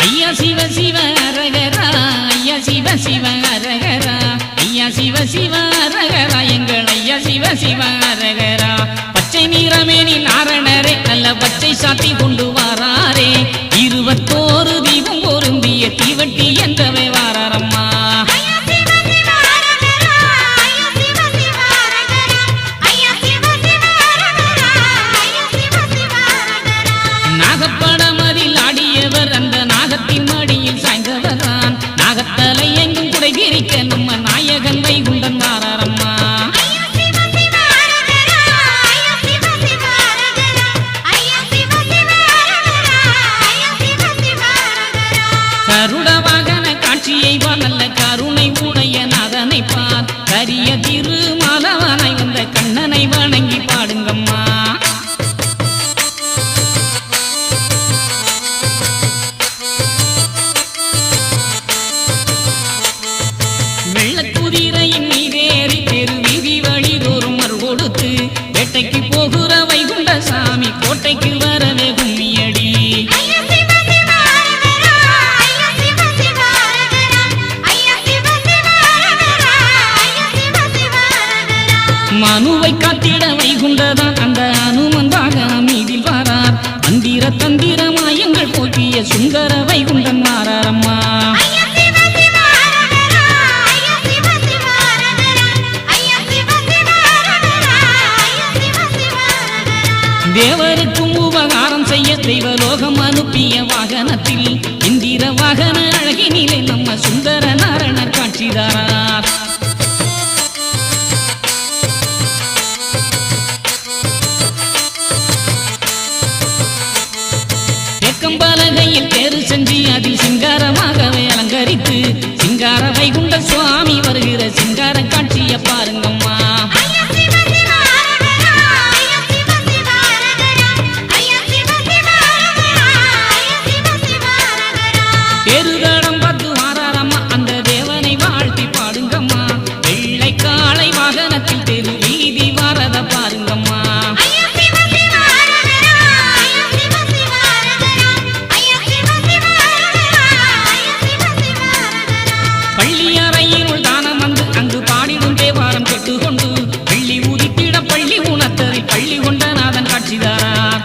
ஐயா சிவ சிவ அரகரா, ஐயா சிவ சிவ அரகரா, ஐயா சிவ சிவ அரகரா, எங்கள் ஐயா சிவ சிவ அரகரா. பச்சை நிறமேனி நாரணரே நல்ல பச்சை சாத்தி கொண்டு வாராரே, 21 தீபம் பொருந்திய தீவட்டி என்றவே வாரம்மா. நாகப்படமதில் ஆடியவர் அந்த நாகத்தின் மடியில் சாய்ந்தவர்தான் நாகத்தலை எங்கும் குடை விரிக்க நம்ம நாயகன் வைகுண்டன் வாரம்மா. கருட வாகன காட்சியை நல்ல கருணை உடைய நாதனை பார், கரிய திருமாலவனை வந்த கண்ணனை வணங்கி பாடுங்கம்மா. வெள்ளக்குதிரையின் மீதேறி தெரு வீதி வழி தோறும் மறு கொடுத்து வேட்டைக்கு போகிற வைகுண்ட சாமி கோட்டைக்கு வரவே கும்மியடி. மனுவை காத்திட வைகுண்டதான் அந்த அனுமன் வாகனம் மீதில் வாரார். அந்த மந்திர தந்திர மாயங்கள் போக்கிய சுந்தர வைகுண்டன் மாறாரம்மா. தேவருக்கும் உபகாரம் செய்ய தெய்வலோகம் அனுப்பிய வாகனத்தில் இந்திர வாகன அழகினிலே நம்ம சுந்தர நாரணர் காட்சிதாரார். தெக்கம்பலகையில் தேறு செஞ்சு அதில் சிங்காரமாகவே அலங்கரித்து சிங்கார வைகுண்ட சுவாமி வருகிற சிங்கார காட்சிய பாருங்கம்மா. பெருதடம் பார்த்து வாராரம்மா, அந்த தேவனை வாழ்த்தி பாடுங்கம்மா. வெள்ளை காளை வாகனத்தில் தெரு வீதி வாரத பாருங்கம்மா. பள்ளி அறையினுள் தானம் வந்து அங்கு பாடிடும் தேவாரம் கேட்டுக்கொண்டு பள்ளி உதித்திட பள்ளி உணர்த்தரில் பள்ளி கொண்ட நாதன் காட்சிதாரார்.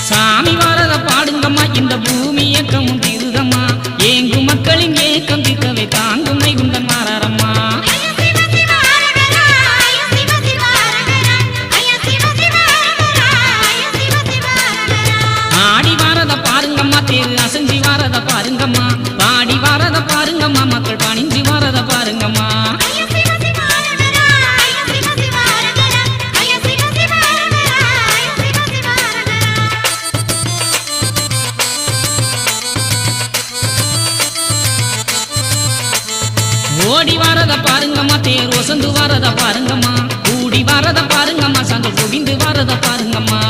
சாமி வாரத பாடுங்கம்மா, இந்த பூமி ஏக்கமும் தீருதம்மா. ஏங்கும் மக்களின் ஏக்கம் தீர்க்கவே தாங்கும் வைகுண்டன் மாறாரம்மா. ஆடி வாரத பாருங்கம்மா, தேரு அசஞ்சி வாரத பாருங்கம்மா. பாடி வாரத பாருங்கம்மா, மக்கள் பணிஞ்சி வாரத பாருங்கம்மா. ஓடி வாரத பாருங்கம்மா, தேர் ஒசந்து வாரத பாருங்கம்மா. கூடி வாரத பாருங்கம்மா, சந்தல் குவிந்து வாரத பாருங்கம்மா.